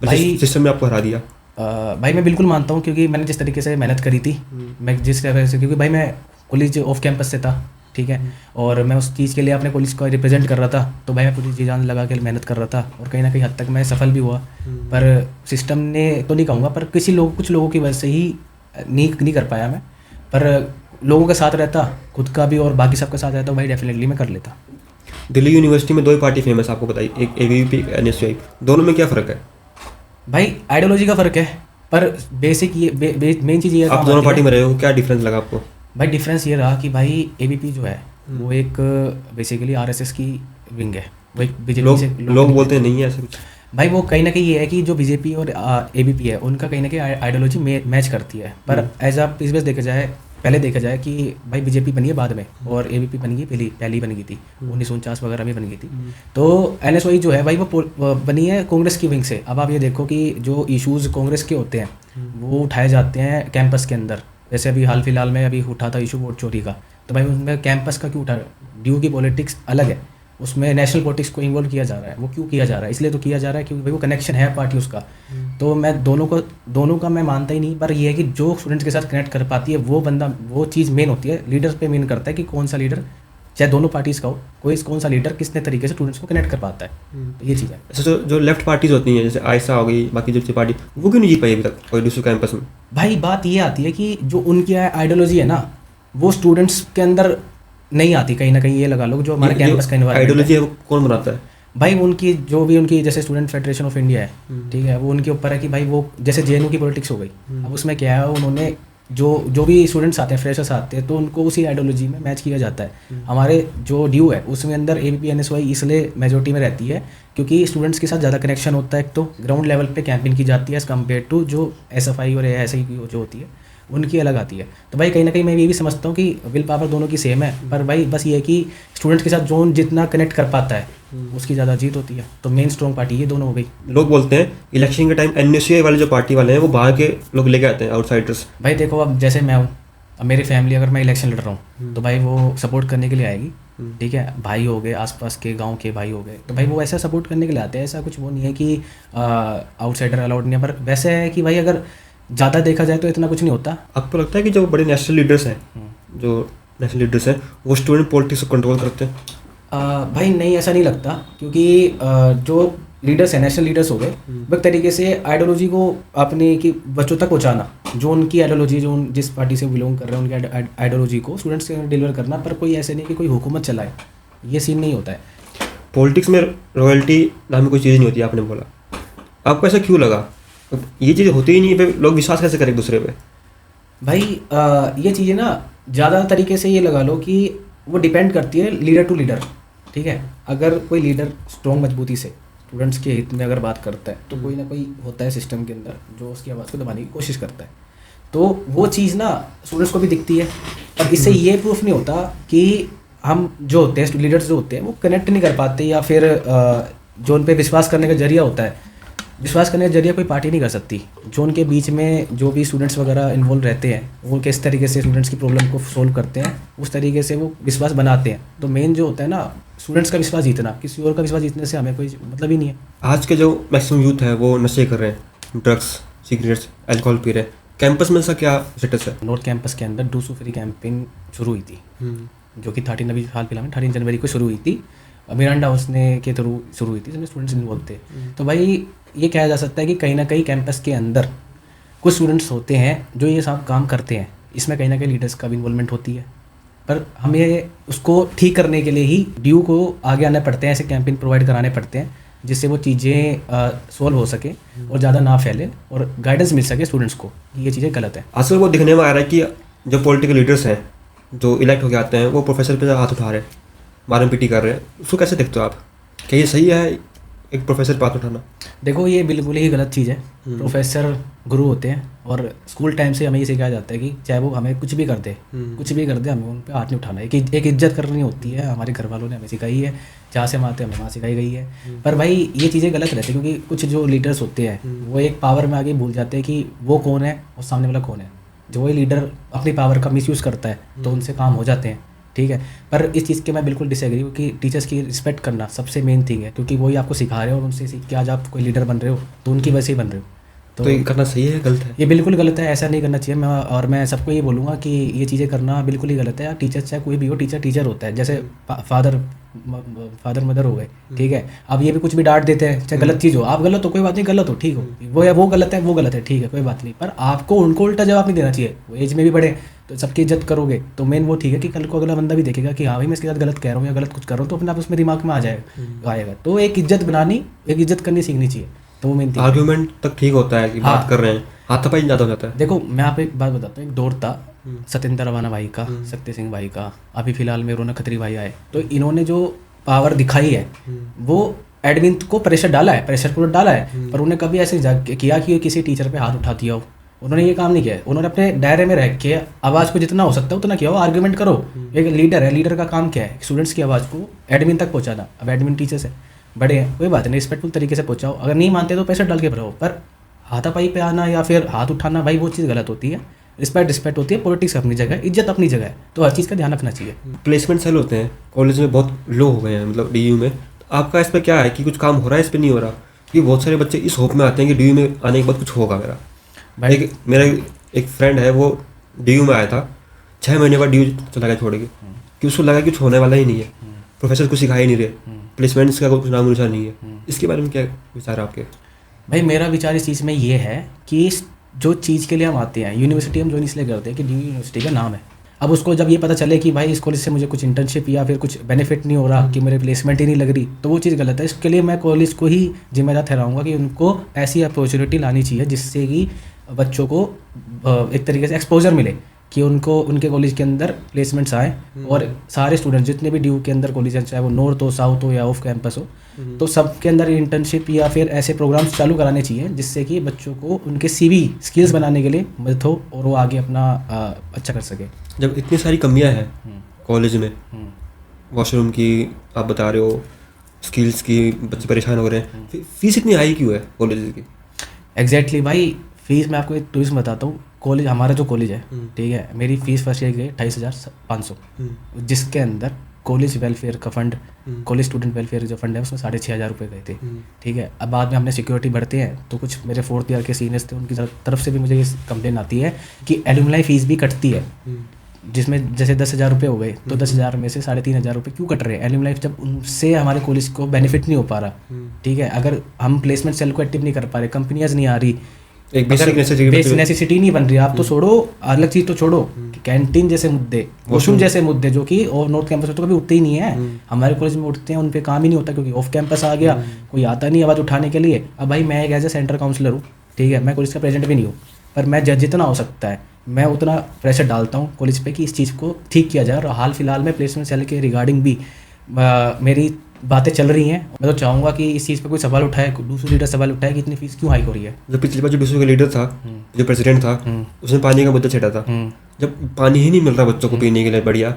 भाई सिस्टम ने आपको हरा दिया? भाई मैं बिल्कुल मानता हूँ, क्योंकि मैंने जिस तरीके से मेहनत करी थी, मैं जिस तरह से, क्योंकि भाई मैं कॉलेज ऑफ कैंपस से था, ठीक है, और मैं उस चीज़ के लिए अपने कॉलेज को रिप्रेजेंट कर रहा था, तो भाई मैं पूरी जी जान लगा के मेहनत कर रहा था और कहीं ना कहीं हद तक मैं सफल भी हुआ। पर सिस्टम ने तो नहीं कहूँगा, पर कुछ लोगों की वजह से ही नहीं कर पाया मैं। पर लोगों के साथ रहता, खुद का भी और बाकी सबके साथ रहता, भाई डेफिनेटली मैं कर लेता। दिल्ली यूनिवर्सिटी में 2 ही पार्टी फेमस, आपको बताइए, एक ABVP, एक NSUI, दोनों में क्या फ़र्क है? भाई आइडियोलॉजी का फ़र्क है, पर बेसिक ये मेन चीज़ ये आप दोनों पार्टी में रहे हो, क्या डिफरेंस लगा आपको? भाई डिफरेंस ये रहा कि भाई ABP जो है वो एक बेसिकली RSS की विंग है, वो एक बीजेपी से लोग बोलते हैं नहीं है ऐसा कुछ। भाई वो कहीं ना कहीं ये है कि जो बीजेपी और ABP है उनका कहीं ना कहीं आइडियोलॉजी मैच करती है। पर एज अ पीस बेस पहले देखा जाए कि भाई बीजेपी बनी है बाद में और ABP बनी है पहली बन गई थी 1949 वगैरह में बन गई थी। तो NSUI जो है भाई वो बनी है कांग्रेस की विंग से। अब आप ये देखो कि जो इश्यूज़ कांग्रेस के होते हैं वो उठाए जाते हैं कैंपस के अंदर। जैसे अभी हाल फिलहाल में अभी उठा था इशू वोट चोरी का, तो भाई उसमें कैंपस का क्यों उठा? ड्यू की पॉलिटिक्स अलग है, उसमें नेशनल पॉलिटिक्स को इन्वॉल्व किया जा रहा है। वो क्यों किया जा रहा है? इसलिए तो किया जा रहा है क्योंकि भाई वो कनेक्शन है पार्टी उसका। तो मैं दोनों का मैं मानता ही नहीं, पर ये है कि जो स्टूडेंट्स के साथ कनेक्ट कर पाती है वो बंदा, वो चीज़ मेन होती है। लीडर्स पे मेन करता है कि कौन सा लीडर, चाहे दोनों पार्टीज़ का हो, कौन सा लीडर कितने तरीके से स्टूडेंट्स को कनेक्ट कर पाता है। तो ये चीज़ है। अच्छा, जो लेफ्ट पार्टीज होती हैं जैसे आयसा हो गई, बाकी जो पार्टी, वो क्यों नहीं जीत पाई अभी तक कोई दूसरे कैंपस में? भाई बात ये आती है कि जो उनकी आइडियोलॉजी है ना, वो स्टूडेंट्स के अंदर नहीं आती। कहीं ना कहीं ये लगा लो जो हमारे कैंपस का एनवायरनमेंट आइडियोलॉजी है वो कौन बनाता है? भाई उनकी जो भी उनकी जैसे स्टूडेंट फेडरेशन ऑफ इंडिया है, ठीक है, वो उनके ऊपर है कि भाई वो जैसे JNU की पॉलिटिक्स हो गई। अब उसमें क्या है, उन्होंने जो भी स्टूडेंट्स आते हैं, फ्रेशर्स आते हैं, तो उनको उसी आइडियोलॉजी में मैच किया जाता है। हमारे जो ड्यू है उसमें अंदर ABP NSUI इसलिए मेजोरिटी में रहती है क्योंकि स्टूडेंट्स के साथ ज़्यादा कनेक्शन होता है। एक तो ग्राउंड लेवल पे कैंपेन की जाती है एज़ कम्पेयर टू जो SFI और ASI की जो होती है उनकी अलग आती है। तो भाई कहीं ना कहीं मैं ये भी समझता हूँ कि विल पावर दोनों की सेम है, पर भाई बस ये है कि स्टूडेंट्स के साथ जो जितना कनेक्ट कर पाता है उसकी ज़्यादा जीत होती है। तो मेन स्ट्रॉन्ग पार्टी ये दोनों हो गई। लोग बोलते हैं इलेक्शन के टाइम NSUI वाले जो पार्टी वाले हैं वो बाहर के लोग लेके आते हैं, आउटसाइडर्स। भाई देखो, अब जैसे मैं हूँ, अब मेरी फैमिली अगर मैं इलेक्शन लड़ रहा हूँ तो भाई वो सपोर्ट करने के लिए आएगी, ठीक है। भाई हो गए, आसपास के गांव के भाई हो गए, तो भाई वो ऐसा सपोर्ट करने के लिए आते हैं। ऐसा कुछ वो नहीं है कि आउटसाइडर अलाउड नहीं है, पर वैसे है कि भाई अगर ज़्यादा देखा जाए तो इतना कुछ नहीं होता। आपको लगता है कि जो बड़े नेशनल लीडर्स हैं वो स्टूडेंट पॉलिटिक्स को कंट्रोल करते हैं? भाई नहीं, ऐसा नहीं लगता, क्योंकि जो लीडर्स हैं, नेशनल लीडर्स हो गए, वो एक तरीके से आइडियोलॉजी को अपने की बच्चों तक पहुंचाना, जो उनकी आइडियोलॉजी, जो जिस पार्टी से बिलोंग कर रहे हैं उनकी आइडियोलॉजी को स्टूडेंट्स के डिलीवर करना। पर कोई ऐसे नहीं कि कोई हुकूमत चलाए, ये सीन नहीं होता है। पॉलिटिक्स में रॉयल्टी नाम की कोई चीज़ नहीं होती, आपने बोला। आपको ऐसा क्यों लगा? ये चीज़ होती ही नहीं है, लोग विश्वास कैसे करें एक दूसरे पे? भाई ये चीज़ें ना ज़्यादा तरीके से ये लगा लो कि वो डिपेंड करती है लीडर टू लीडर, ठीक है। अगर कोई लीडर स्ट्रॉन्ग मजबूती से स्टूडेंट्स के हित में अगर बात करता है तो कोई ना कोई होता है सिस्टम के अंदर जो उसकी आवाज़ को दबाने की कोशिश करता है, तो वो चीज़ ना स्टूडेंट्स को भी दिखती है। और इससे ये प्रूफ नहीं होता कि हम जो होते हैं लीडर्स जो होते हैं वो कनेक्ट नहीं कर पाते, या फिर जो उन पर विश्वास करने का जरिया होता है, विश्वास करने का जरिया कोई पार्टी नहीं कर सकती। जो उनके बीच में जो भी स्टूडेंट्स वगैरह इन्वॉल्व रहते हैं वो किस तरीके से स्टूडेंट्स की प्रॉब्लम को सोल्व करते हैं, उस तरीके से वो विश्वास बनाते हैं। तो मेन जो होता है ना, स्टूडेंट्स का विश्वास जीतना, किसी और का विश्वास जीतने से हमें कोई मतलब ही नहीं है। आज के जो मैक्सिमम यूथ है वो नशे कर रहे हैं, ड्रग्स, सिगरेट्स, अल्कोहल पी रहे हैं। कैंपस में ऐसा क्या स्टेटस है? नॉर्थ कैंपस के अंदर डूसू फ्री कैंपेन शुरू हुई थी, जो कि 13 जनवरी को शुरू हुई थी। मिरांडा हाउस के थ्रू शुरू हुई थी, जिसमें स्टूडेंट्स इन्वॉल्व थे। तो भाई ये कहा जा सकता है कि कहीं ना कहीं कैंपस के अंदर कुछ स्टूडेंट्स होते हैं जो ये सब काम करते हैं। इसमें कहीं ना कहीं लीडर्स का भी इन्वॉल्वमेंट होती है, पर हमें उसको ठीक करने के लिए ही ड्यू को आगे आने पड़ते हैं, ऐसे कैंपेन प्रोवाइड कराने पड़ते हैं जिससे वो चीज़ें सॉल्व हो सके और ज़्यादा ना फैले और गाइडेंस मिल सके स्टूडेंट्स को कि ये चीज़ें गलत है। आजकल वो दिखने में आ रहा है कि जो पॉलिटिकल लीडर्स हैं जो इलेक्ट होकर आते हैं वो प्रोफेसर पे हाथ उठा रहे हैं, मारम पीटी कर रहे हैं, उसको कैसे देखते हो आप? क्या ये सही है एक प्रोफेसर बात उठाना? देखो ये बिल्कुल ही गलत चीज़ है। प्रोफेसर गुरु होते हैं और स्कूल टाइम से हमें ये सिखाया जाता है कि चाहे वो हमें कुछ भी कर दे हमें उन पे हाथ नहीं उठाना है। एक इज्जत करनी होती है, हमारे घर वालों ने हमें सिखाई है, जहाँ से माते हमें वहाँ सिखाई गई है। पर भाई ये चीज़ें गलत रहती है, क्योंकि कुछ जो लीडर्स होते हैं वो एक पावर में आगे भूल जाते हैं कि वो कौन है और सामने वाला कौन है। जो वही लीडर अपनी पावर का मिसयूज़ करता है तो उनसे काम हो जाते हैं, ठीक है। पर इस चीज़ के मैं बिल्कुल डिसएग्री हूँ कि टीचर्स की रिस्पेक्ट करना सबसे मेन थिंग है, क्योंकि वही आपको सिखा रहे हो और उनसे सीख के आज आप कोई लीडर बन रहे हो, तो उनकी वजह से ही बन रहे हो। तो ये करना सही है गलत है? ये बिल्कुल गलत है, ऐसा नहीं करना चाहिए। मैं सबको ये बोलूँगा कि ये चीज़ें करना बिल्कुल ही गलत है। टीचर चाहे कोई भी हो, टीचर होता है। जैसे फादर मदर हो गए, ठीक है। अब ये भी कुछ भी डांट देते हैं, चाहे गलत चीज़ हो, आप गलत हो कोई बात नहीं, गलत हो ठीक हो, वो गलत है ठीक है कोई बात नहीं, पर आपको उनको उल्टा जवाब नहीं देना चाहिए। वो एज में भी बढ़े तो सबकी इज्जत करोगे तो मेन वो ठीक है कि कल को अगला बंदा भी देखेगा कि हाँ भाई मैं इसके साथ गलत कह रहा हूँ या गलत कुछ कर रहा हूँ, तो अपने आप उसमें दिमाग में आएगा। तो एक इज्जत करनी सीखनी चाहिए, तो वो मेन थिंग। आर्ग्यूमेंट तक ठीक होता है कि बात कर रहे हैं, हाथापाई ज़्यादा हो जाता है। देखो मैं आप एक बात बताता हूँ, एक दौर था सत्येंद्र रवाना भाई का, शक्ति सिंह भाई का, अभी फिलहाल में रौनक खत्री भाई आए, तो इन्होंने जो पावर दिखाई है वो एडमिन को प्रेशर पूरा डाला है, पर उन्हें कभी ऐसे किया कि किसी टीचर पे हाथ उठा दिया हो। उन्होंने ये काम नहीं किया। उन्होंने अपने दायरे में रह के आवाज़ को जितना हो सकता है उतना किया हो, आर्ग्यूमेंट करो। एक लीडर है, लीडर का काम क्या है? स्टूडेंट्स की आवाज़ को एडमिन तक पहुंचाना। अब एडमिन टीचर्स है, बड़े हैं, कोई बात नहीं, रिस्पेक्टफुल तरीके से पहुंचाओ। अगर नहीं मानते तो पैसे डाल के भरो, पर हाथापाई पे आना या फिर हाथ उठाना, भाई वो चीज़ गलत होती है। रिस्पेक्ट होती है, पॉलिटिक्स अपनी जगह, इज्जत अपनी जगह है, तो हर चीज़ का ध्यान रखना चाहिए। प्लेसमेंट सेल होते हैं कॉलेज में बहुत लो हो गए हैं, मतलब DU में। तो आपका इस पर क्या है कि कुछ काम हो रहा है, इस पर नहीं हो रहा? क्योंकि बहुत सारे बच्चे इस होप में आते हैं कि DU में आने के बाद कुछ होगा। मेरा एक फ्रेंड है, वो DU में आया था, 6 महीने बाद DU चला गया छोड़ के, कि उसको लगा कि कुछ होने वाला ही नहीं है, प्रोफेसर कुछ सिखा ही नहीं रहे, प्लेसमेंट्स का कुछ नाम निशान नहीं है। इसके बारे में क्या विचार है आपके? भाई मेरा विचार इस चीज़ में ये है कि जो चीज़ के लिए हम आते हैं, यूनिवर्सिटी हम ज्वाइन इसलिए करते हैं कि DU यूनिवर्सिटी का नाम है। अब उसको जब ये पता चले कि भाई इस कॉलेज से मुझे कुछ इंटर्नशिप या फिर कुछ बेनिफिट नहीं हो रहा, कि मेरे प्लेसमेंट ही नहीं लग रही, तो वो चीज़ गलत है। इसके लिए मैं कॉलेज को ही जिम्मेदार ठहराऊंगा कि उनको ऐसी अपॉर्चुनिटी लानी चाहिए जिससे कि बच्चों को एक तरीके से एक्सपोजर मिले, कि उनको उनके कॉलेज के अंदर प्लेसमेंट्स आए, और सारे स्टूडेंट जितने भी DU के अंदर कॉलेज हैं, चाहे वो नॉर्थ हो, साउथ हो या ऑफ कैंपस हो, तो सबके अंदर इंटर्नशिप या फिर ऐसे प्रोग्राम्स चालू कराने चाहिए जिससे कि बच्चों को उनके CV स्किल्स बनाने के लिए मदद हो और वो आगे अपना अच्छा कर सके। जब इतनी सारी कमियां हैं कॉलेज में, वॉशरूम की आप बता रहे हो, स्किल्स की, बच्चे परेशान हो रहे हैं, फीस इतनी हाई क्यों है कॉलेज की? एग्जैक्टली भाई, फीस मैं आपको एक ट्विस्ट बताता हूँ। कॉलेज, हमारा जो कॉलेज है, ठीक है, मेरी फ़ीस फर्स्ट ईयर की 28,500, जिसके अंदर कॉलेज वेलफेयर का फंड, कॉलेज स्टूडेंट वेलफेयर जो फंड है उसमें 6,500 रुपये गए थे, ठीक है। अब बाद में हमने सिक्योरिटी बढ़ते हैं तो कुछ मेरे 4th ईयर के सीनियर्स थे, उनकी तरफ से भी मुझे ये कंप्लेन आती है कि एलुमनाई फीस भी कटती है, जिसमें जैसे 10,000 रुपये हो गए तो 10,000 में से 3,500 रुपये क्यों कट रहे हैं एलुमनाई, जब उनसे हमारे कॉलेज को बेनिफिट नहीं हो पा रहा, ठीक है। अगर हम प्लेसमेंट सेल को एक्टिव नहीं कर पा रहे, कंपनियाँ नहीं आ रही, एक बेसिक नेसेसिटी नहीं बन रही, आप तो छोड़ो, अलग चीज़ तो छोड़ो, कैंटीन जैसे मुद्दे, वॉशरूम जैसे मुद्दे जो कि और नॉर्थ कैंपस में तो कभी उठते ही नहीं है, हमारे कॉलेज में उठते हैं, उन पे काम ही नहीं होता, क्योंकि ऑफ कैंपस आ गया, कोई आता नहीं आवाज़ उठाने के लिए। अब भाई मैं एक एज ए सेंटर काउंसलर हूँ, ठीक है, मैं कॉलेज का प्रेजेंट भी नहीं हूँ, पर मैं जितना हो सकता है मैं उतना प्रेशर डालता हूँ कॉलेज पे कि इस चीज़ को ठीक किया जाए। और हाल फिलहाल में प्लेसमेंट सेल के रिगार्डिंग भी मेरी बातें चल रही हैं। मैं तो चाहूँगा कि इस चीज़ पे कोई सवाल उठाए, दूसरी लीडर सवाल उठाए कि इतनी फीस क्यों हाई हो रही है। जो पिछली बार जो DSU का लीडर था, जो प्रेसिडेंट था, उसने पानी का मुद्दा छेड़ा था। जब पानी ही नहीं मिल रहा बच्चों को पीने के लिए बढ़िया,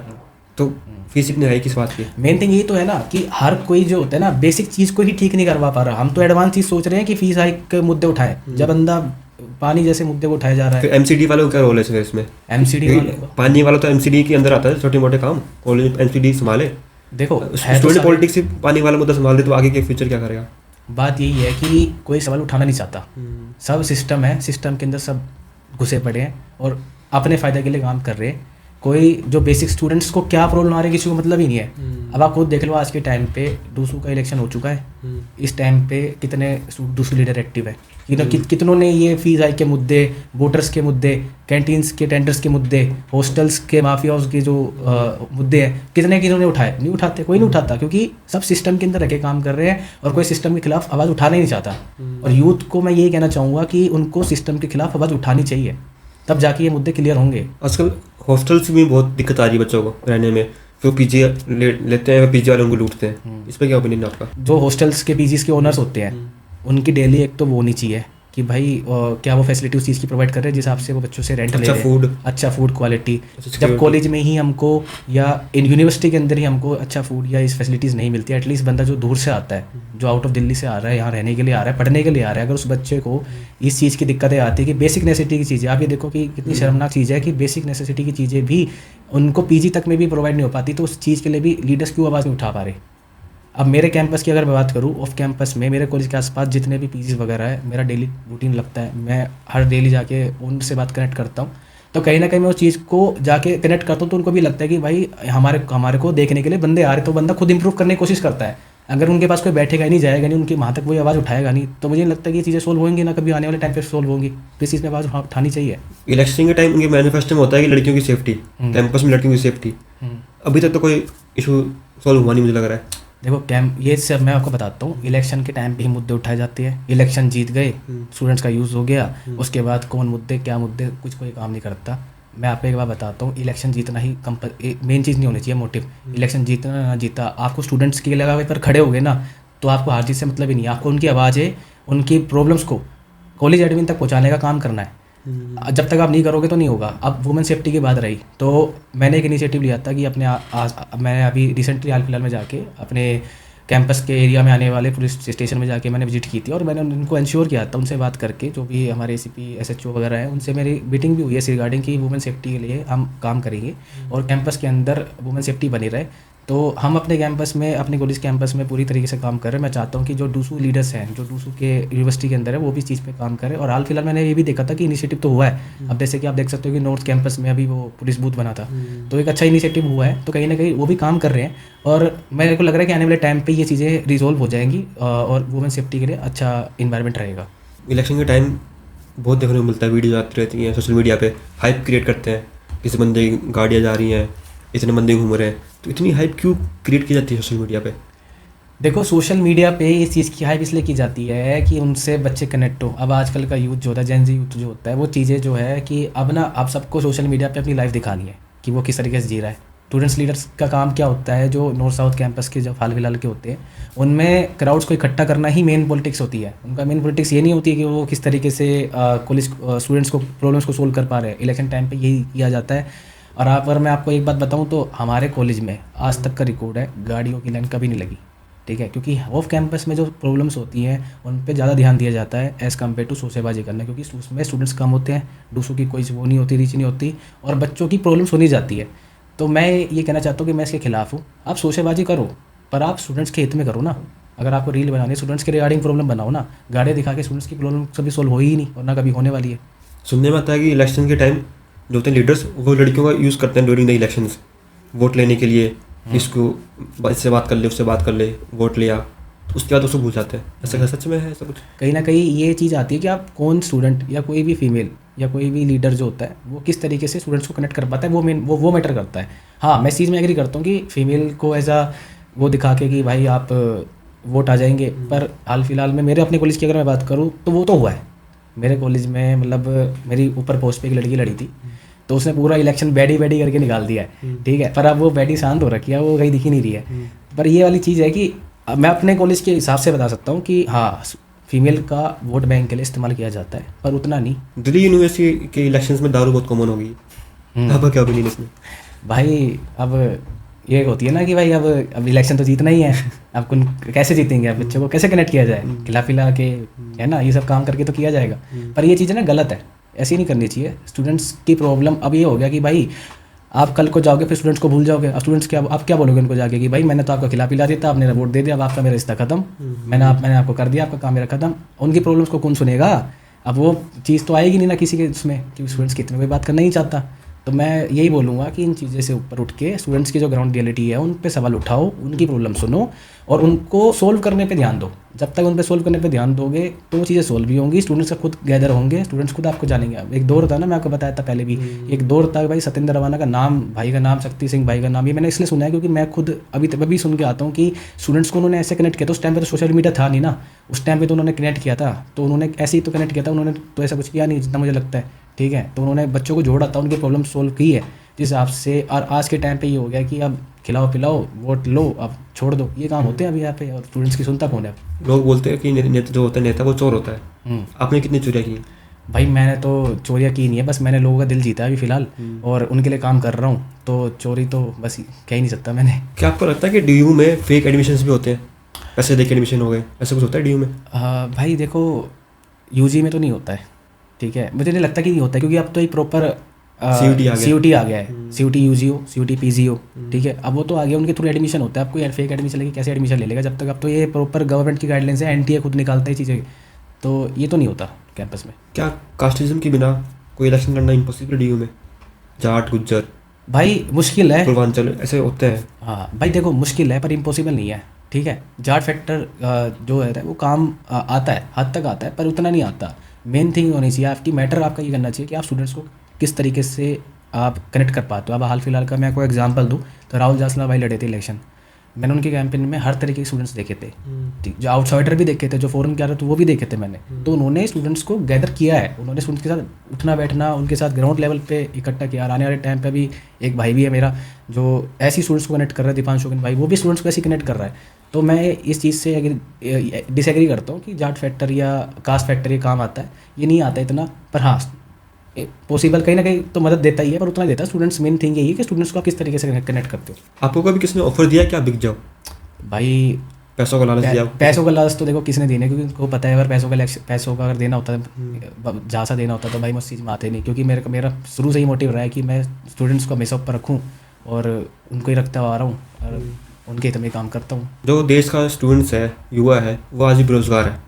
तो फीस इतनी हाई किस बात की? मेन थिंग यही तो है ना कि हर कोई जो होता है ना बेसिक चीज़ को ही ठीक नहीं करवा पा रहा। हम तो एडवांस चीज़ सोच रहे हैं कि फीस हाइक के मुद्दे उठाए, जब बंदा पानी जैसे मुद्दे को उठाया जा रहा है। फिर MCD वालों का क्या रोल है इसमें? MCD पानी वाला तो MCD के अंदर आता है, छोटे मोटे काम कॉलेज MCD संभाले। देखो स्टूडेंट पॉलिटिक्स से पानी वाला मुद्दा संभाल दे तो आगे के फ्यूचर क्या करेगा? बात यही है कि कोई सवाल उठाना नहीं चाहता, सब सिस्टम है, सिस्टम के अंदर सब घुसे पड़े हैं और अपने फ़ायदे के लिए काम कर रहे हैं। कोई जो बेसिक स्टूडेंट्स को क्या प्रॉब्लम आ रही है किसी को मतलब ही नहीं है। अब आप खुद देख लो, आज के टाइम पे DSU का इलेक्शन हो चुका है, इस टाइम पे कितने DSU लीडर एक्टिव है, कितनों ने ये फीस हाइक के मुद्दे, वोटर्स के मुद्दे, कैंटीन्स के टेंडर्स के मुद्दे, हॉस्टल्स के माफियाज के जो मुद्दे हैं, कितने उठाए? नहीं उठाते, कोई नहीं उठाता, क्योंकि सब सिस्टम के अंदर रह के काम कर रहे हैं और कोई सिस्टम के खिलाफ आवाज़ उठाना ही नहीं चाहता। और यूथ को मैं यही कहना चाहूँगा कि उनको सिस्टम के खिलाफ आवाज़ उठानी चाहिए, तब जाके ये मुद्दे क्लियर होंगे। आजकल हॉस्टल्स में बहुत दिक्कत आ रही है बच्चों को रहने में, तो पीजी लेते हैं, पीजी वाले उनको लूटते हैं। इस पर क्या ओपिनियन है आपका? जो हॉस्टल्स के पीजीज के ओनर्स होते हैं उनकी डेली एक तो वो होनी चाहिए कि भाई क्या वो फैसिलिटी उस चीज़ की प्रोवाइड कर रहे हैं जिस हिसाब से वो बच्चों से रेंट ले रहे हैं, अच्छा फूड क्वालिटी। जब कॉलेज में ही हमको या इन यूनिवर्सिटी के अंदर ही हमको अच्छा फूड या इस फैसिलिटीज़ नहीं मिलती, एटलीस्ट बंदा जो दूर से आता है, जो आउट ऑफ दिल्ली से आ रहा है, यहाँ रहने के लिए आ रहा है, पढ़ने के लिए आ रहा है, अगर उस बच्चे को इस चीज़ की दिक्कतें आती है कि बेसिक नेसेसिटी की चीज़ें, आप ये देखो कि कितनी शर्मनाक चीज़ है कि बेसिक नेसेसिटी की चीज़ें भी उनको पीजी तक में भी प्रोवाइड नहीं हो पाती, तो उस चीज़ के लिए भी लीडर्स क्यों आवाज़ नहीं उठा पा रहे। अब मेरे कैंपस की अगर मैं बात करूँ, ऑफ कैंपस में मेरे कॉलेज के आसपास जितने भी पीजीज वगैरह है, मेरा डेली रूटीन लगता है, मैं हर डेली जाके उनसे बात कनेक्ट करता हूँ। तो कहीं ना कहीं मैं उस चीज़ को जाके कनेक्ट करता हूँ तो उनको भी लगता है कि भाई हमारे को देखने के लिए बंदे आ रहे, तो बंदा खुद इंप्रूव करने की कोशिश करता है। अगर उनके पास कोई बैठेगा ही नहीं, जाएगा नहीं, उनकी वहाँ तक वही आवाज़ उठाएगा नहीं, तो मुझे नहीं लगता कि ये चीज़ें सोल्व होंगी ना कभी आने वाले टाइम पे सोल्व होंगी। तो इस चीज़ में आवाज़ उठानी चाहिए। इलेक्शन के टाइम उनके मैनिफेस्टो में होता है कि लड़कियों की सेफ्टी, कैंपस में लड़कियों की सेफ्टी। अभी तक तो कोई इशू सॉल्व हुआ नहीं मुझे लग रहा है। देखो ये सब मैं आपको बताता हूँ, इलेक्शन के टाइम पे ही मुद्दे उठाए जाते हैं। इलेक्शन जीत गए, स्टूडेंट्स का यूज़ हो गया, उसके बाद कौन मुद्दे क्या मुद्दे कुछ कोई काम नहीं करता। मैं आपको एक बात बताता हूँ, इलेक्शन जीतना ही मेन चीज़ नहीं होनी चाहिए मोटिव। इलेक्शन जीतना ना जीता, आपको स्टूडेंट्स की जगह पर खड़े हो गए ना, तो आपको हार जीत से मतलब ही नहीं। आपको उनकी आवाज़ें, उनकी प्रॉब्लम्स को कॉलेज एडमिन तक पहुँचाने का काम करना है। जब तक आप नहीं करोगे तो नहीं होगा। अब वुमेन सेफ्टी की बात रही, तो मैंने एक इनिशिएटिव लिया था कि मैंने अभी रिसेंटली हाल फिलहाल में जाके अपने कैंपस के एरिया में आने वाले पुलिस स्टेशन में जाके मैंने विजिट की थी, और मैंने उनको इंश्योर किया था, उनसे बात करके, जो भी हमारे ACP SHO वगैरह हैं, उनसे मेरी मीटिंग भी हुई है इस रिगार्डिंग कि वुमेन सेफ्टी के लिए हम काम करेंगे और कैंपस के अंदर वुमेन सेफ्टी बनी रहे। तो हम अपने कैंपस में, अपने कॉलेज कैंपस में पूरी तरीके से काम कर रहे हैं। मैं चाहता हूँ कि जो डूसू लीडर्स हैं, जो डूसू के यूनिवर्सिटी के अंदर है, वो भी इस चीज़ पे काम करें। और हाल फिलहाल मैंने ये भी देखा था कि इनिशिएटिव तो हुआ है। अब जैसे कि आप देख सकते हो कि नॉर्थ कैंपस में अभी वो पुलिस बूथ बना था, तो एक अच्छा इनिशिएटिव हुआ है। तो कहीं ना कहीं वो भी काम कर रहे हैं, और मेरे को लग रहा है कि आने वाले टाइम पर ये चीज़ें रिजोल्व हो जाएंगी और वुमेन सेफ्टी के लिए अच्छा इन्वायरमेंट रहेगा। इलेक्शन के टाइम बहुत देखने को मिलता है, वीडियो आती रहती हैं सोशल मीडिया पे, हाइप क्रिएट करते हैं, किसी बंदे की गाड़ियाँ जा रही हैं, इतने बंदे घूम रहे हैं, तो इतनी हाइप क्यों क्रिएट की जाती है सोशल मीडिया पे? देखो, सोशल मीडिया पे इस चीज़ की हाइप इसलिए की जाती है कि उनसे बच्चे कनेक्ट हो। अब आजकल का यूथ जो होता है, जेन ज़ी यूथ जो होता है, वो चीज़ें जो है कि अब ना आप सबको सोशल मीडिया पे अपनी लाइफ दिखानी है कि वो किस तरीके से जी रहा है। स्टूडेंट्स लीडर्स का काम क्या होता है, जो नॉर्थ साउथ कैंपस के जो हाल फिलहाल के होते हैं, उनमें क्राउड्स को इकट्ठा करना ही मेन पॉलिटिक्स होती है। उनका मेन पॉलिटिक्स ये नहीं होती है कि वो किस तरीके से कॉलेज स्टूडेंट्स को प्रॉब्लम्स को सोल्व कर पा रहे हैं। इलेक्शन टाइम पे यही किया जाता है। और अगर मैं आपको एक बात बताऊं तो हमारे कॉलेज में आज तक का रिकॉर्ड है, गाड़ियों की लाइन कभी नहीं लगी, ठीक है, क्योंकि ऑफ कैंपस में जो प्रॉब्लम्स होती हैं उन पे ज़्यादा ध्यान दिया जाता है एज़ कम्पेयर टू शोसेबाजी करना, क्योंकि उसमें स्टूडेंट्स कम होते हैं, दूसरों की कोई वो नहीं होती, रीच नहीं होती, और बच्चों की प्रॉब्लम्स होनी जाती है। तो मैं ये कहना चाहता हूँ कि मैं इसके खिलाफ हूँ। आप शोसेबाजी करो, पर आप स्टूडेंट्स के हित में करो ना। अगर आपको रील बनानी है, स्टूडेंट्स के रिगार्डिंग प्रॉब्लम बनाओ ना। गाड़ियाँ दिखा के स्टूडेंट्स की प्रॉब्लम कभी सोल्व हो ही नहीं, और ना कभी होने वाली है। सुनने में आता है कि इलेक्शन के टाइम जो होते हैं लीडर्स, वो लड़कियों का यूज़ करते हैं ड्यूरिंग द इलेक्शंस, वोट लेने के लिए। इसको इससे बात कर ले, उससे बात कर ले, वोट लिया, तो उसके बाद उसको भूल जाते हैं। ऐसा सच में है ऐसा कुछ? कहीं ना कहीं ये चीज़ आती है कि आप कौन स्टूडेंट या कोई भी फीमेल या कोई भी लीडर जो होता है वो किस तरीके से स्टूडेंट्स को कनेक्ट कर पाता है, वो मैटर करता है। हाँ, मैं इस चीज़ में एग्री करता हूँ कि फीमेल को एज आ वो दिखा के कि भाई आप वोट आ जाएंगे, पर हाल फिलहाल में मेरे अपने कॉलेज की अगर मैं बात करूँ तो वो तो हुआ है। मेरे कॉलेज में मतलब मेरी ऊपर पोस्ट पे एक लड़की लड़ी थी, तो उसने पूरा इलेक्शन बैडी करके निकाल दिया है, ठीक है, पर अब वो बैडी शांत हो रखी है, वो कहीं दिख ही नहीं रही है। पर ये वाली चीज़ है कि मैं अपने कॉलेज के हिसाब से बता सकता हूँ कि हाँ, फीमेल का वोट बैंक के लिए इस्तेमाल किया जाता है, पर उतना नहीं। दिल्ली यूनिवर्सिटी के इलेक्शंस में दारू बहुत कॉमन हो गई, आपका क्या ओपिनियन इसमें? भाई अब ये होती है ना कि भाई अब इलेक्शन तो जीतना ही है, अब कैसे जीतेंगे, अब बच्चों को कैसे कनेक्ट किया जाए, खिला पिला के, है ना, ये सब काम करके तो किया जाएगा। पर ये चीज़ें ना गलत है, ऐसी नहीं करनी चाहिए। स्टूडेंट्स की प्रॉब्लम अब ये हो गया कि भाई आप कल को जाओगे फिर स्टूडेंट्स को भूल जाओगे। अब स्टूडेंट्स क्या, आप क्या बोलोगे उनको जाके कि भाई मैंने तो आपको खिला पिला दिया था, आपने वोट दे दिया, अब आपका मेरा रिश्ता खत्म, मैंने आपको कर दिया, आपका काम मेरा खत्म। उनकी प्रॉब्लम्स को कौन सुनेगा? अब वो चीज़ तो आएगी नहीं ना किसी के उसमें, कि स्टूडेंट्स कितने कोई बात करना ही चाहता। तो मैं यही बोलूँगा कि इन चीज़ें से ऊपर उठ के स्टूडेंट्स की जो ग्राउंड रियलिटी है उन पे सवाल उठाओ, उनकी प्रॉब्लम सुनो और उनको सोल्व करने पे ध्यान दो। जब तक उन पे सोल्व करने पे ध्यान दोगे तो वो चीज़ें सोल्व भी होंगी, स्टूडेंट्स का खुद गैदर होंगे, स्टूडेंट्स खुद आपको जानेंगे। एक दौर था ना, मैं आपको बताया था पहले भी, एक दौर था भाई सत्येंद्र रवाना का नाम, भाई का नाम, शक्ति सिंह भाई का नाम, ये मैंने इसलिए सुना है क्योंकि मैं खुद अभी सुन के आता हूँ कि स्टूडेंट्स को उन्होंने ऐसे कनेक्ट किया था। उस टाइम पर तो सोशल मीडिया था नहीं ना, उस टाइम पर तो उन्होंने कनेक्ट किया था, तो उन्होंने ऐसे ही तो कनेक्ट किया था, उन्होंने तो ऐसा कुछ किया नहीं जितना मुझे लगता है, ठीक है। तो उन्होंने बच्चों को जोड़ा था, उनकी प्रॉब्लम सोल्व की है जिस हिसाब से। और आज के टाइम पे ये हो गया कि अब खिलाओ पिलाओ, वोट लो, अब छोड़ दो, ये काम होते हैं अभी यहाँ पे। और स्टूडेंट्स की सुनता कौन है अब? लोग बोलते हैं कि नेता जो होता है नेता वो चोर होता है। आपने कितनी चोरियाँ की? भाई मैंने तो चोरियाँ की नहीं है, बस मैंने लोगों का दिल जीता है अभी फ़िलहाल, और उनके लिए काम कर रहा हूँ। तो चोरी तो बस कह ही नहीं सकता मैंने। क्या आपको लगता है कि DU में फेक एडमिशन्स भी होते हैं, पैसे दे के एडमिशन हो गए, ऐसा कुछ होता है DU में? भाई देखो, UG में तो नहीं होता है, ठीक है, मुझे नहीं लगता कि नहीं होता है, क्योंकि अब तो एक प्रॉपर CUT आ गया है, CUT UG हो, CUT PG हो, ठीक है, अब वो तो आ गया, उनके थ्रू एडमिशन होता है। आपको यार फेक एडमिशन लेके कैसे एडमिशन ले लेगा जब तक? अब तो ये प्रॉपर गवर्नमेंट की गाइडलाइंस है, NTA खुद निकालता है चीज़ें, तो ये तो नहीं होता कैंपस में। क्या कास्टिज्म के बिना कोई इलेक्शन करना इम्पॉसिबल DU में? जाट, गुज्जर, भाई मुश्किल है, पूर्वांचल ऐसे होते हैं। हाँ भाई देखो, मुश्किल है पर इम्पॉसिबल नहीं है, ठीक है। जाट फैक्टर जो है वो काम आता है, हद तक आता है, पर उतना नहीं आता। मेन थिंग होनी चाहिए आपकी, मैटर आपका ये करना चाहिए कि आप स्टूडेंट्स को किस तरीके से आप कनेक्ट कर पाते हो। अब हाल फिलहाल का मैं कोई एग्जांपल दूँ तो राहुल जासला भाई लड़े थे इलेक्शन, मैंने उनके कैंपेन में हर तरीके के स्टूडेंट्स देखे थे, जो आउटसाइडर भी देखे थे, जो फॉरेन के आ रहे थे वो भी देखे थे मैंने। तो उन्होंने स्टूडेंट्स को गैदर किया है, उन्होंने स्टूडेंट्स के साथ उठना बैठना, उनके साथ ग्राउंड लेवल पे इकट्ठा किया। आने वाले टाइम पे भी एक भाई भी है मेरा जो ऐसी स्टूडेंट्स को कनेक्ट कर रहा है, दीपांशु भाई, वो भी स्टूडेंट्स को ऐसे कनेक्ट कर रहा है। तो मैं इस चीज़ से डिसएग्री करता हूँ कि जाट फैक्टर या कास्ट फैक्टर ये काम आता है, ये नहीं आता इतना, पर हाँ पॉसिबल कहीं ना कहीं तो मदद देता ही है, पर उतना देता है स्टूडेंट्स। मेन थिंग यही है कि स्टूडेंट्स को आप किस तरीके से कनेक्ट करते हो। आपको कभी किसी ने ऑफर दिया कि आप बिक जाओ? भाई पैसों का लालच दिया? पैसों का लालच तो देखो किसने देना है, क्योंकि उनको पता है अगर पैसों का अगर देना होता है, ज़्यादा देना होता है, तो भाई मैं उस चीज़ में आते नहीं, क्योंकि मेरा शुरू से ही मोटिव रहा है कि मैं स्टूडेंट्स को हमेशा ऊपर रखूँ और उनको ही रखता आ रहा हूँ और उनके हित में काम करता हूँ। जो देश का स्टूडेंट्स है, युवा है, वो आज भी बेरोजगार है,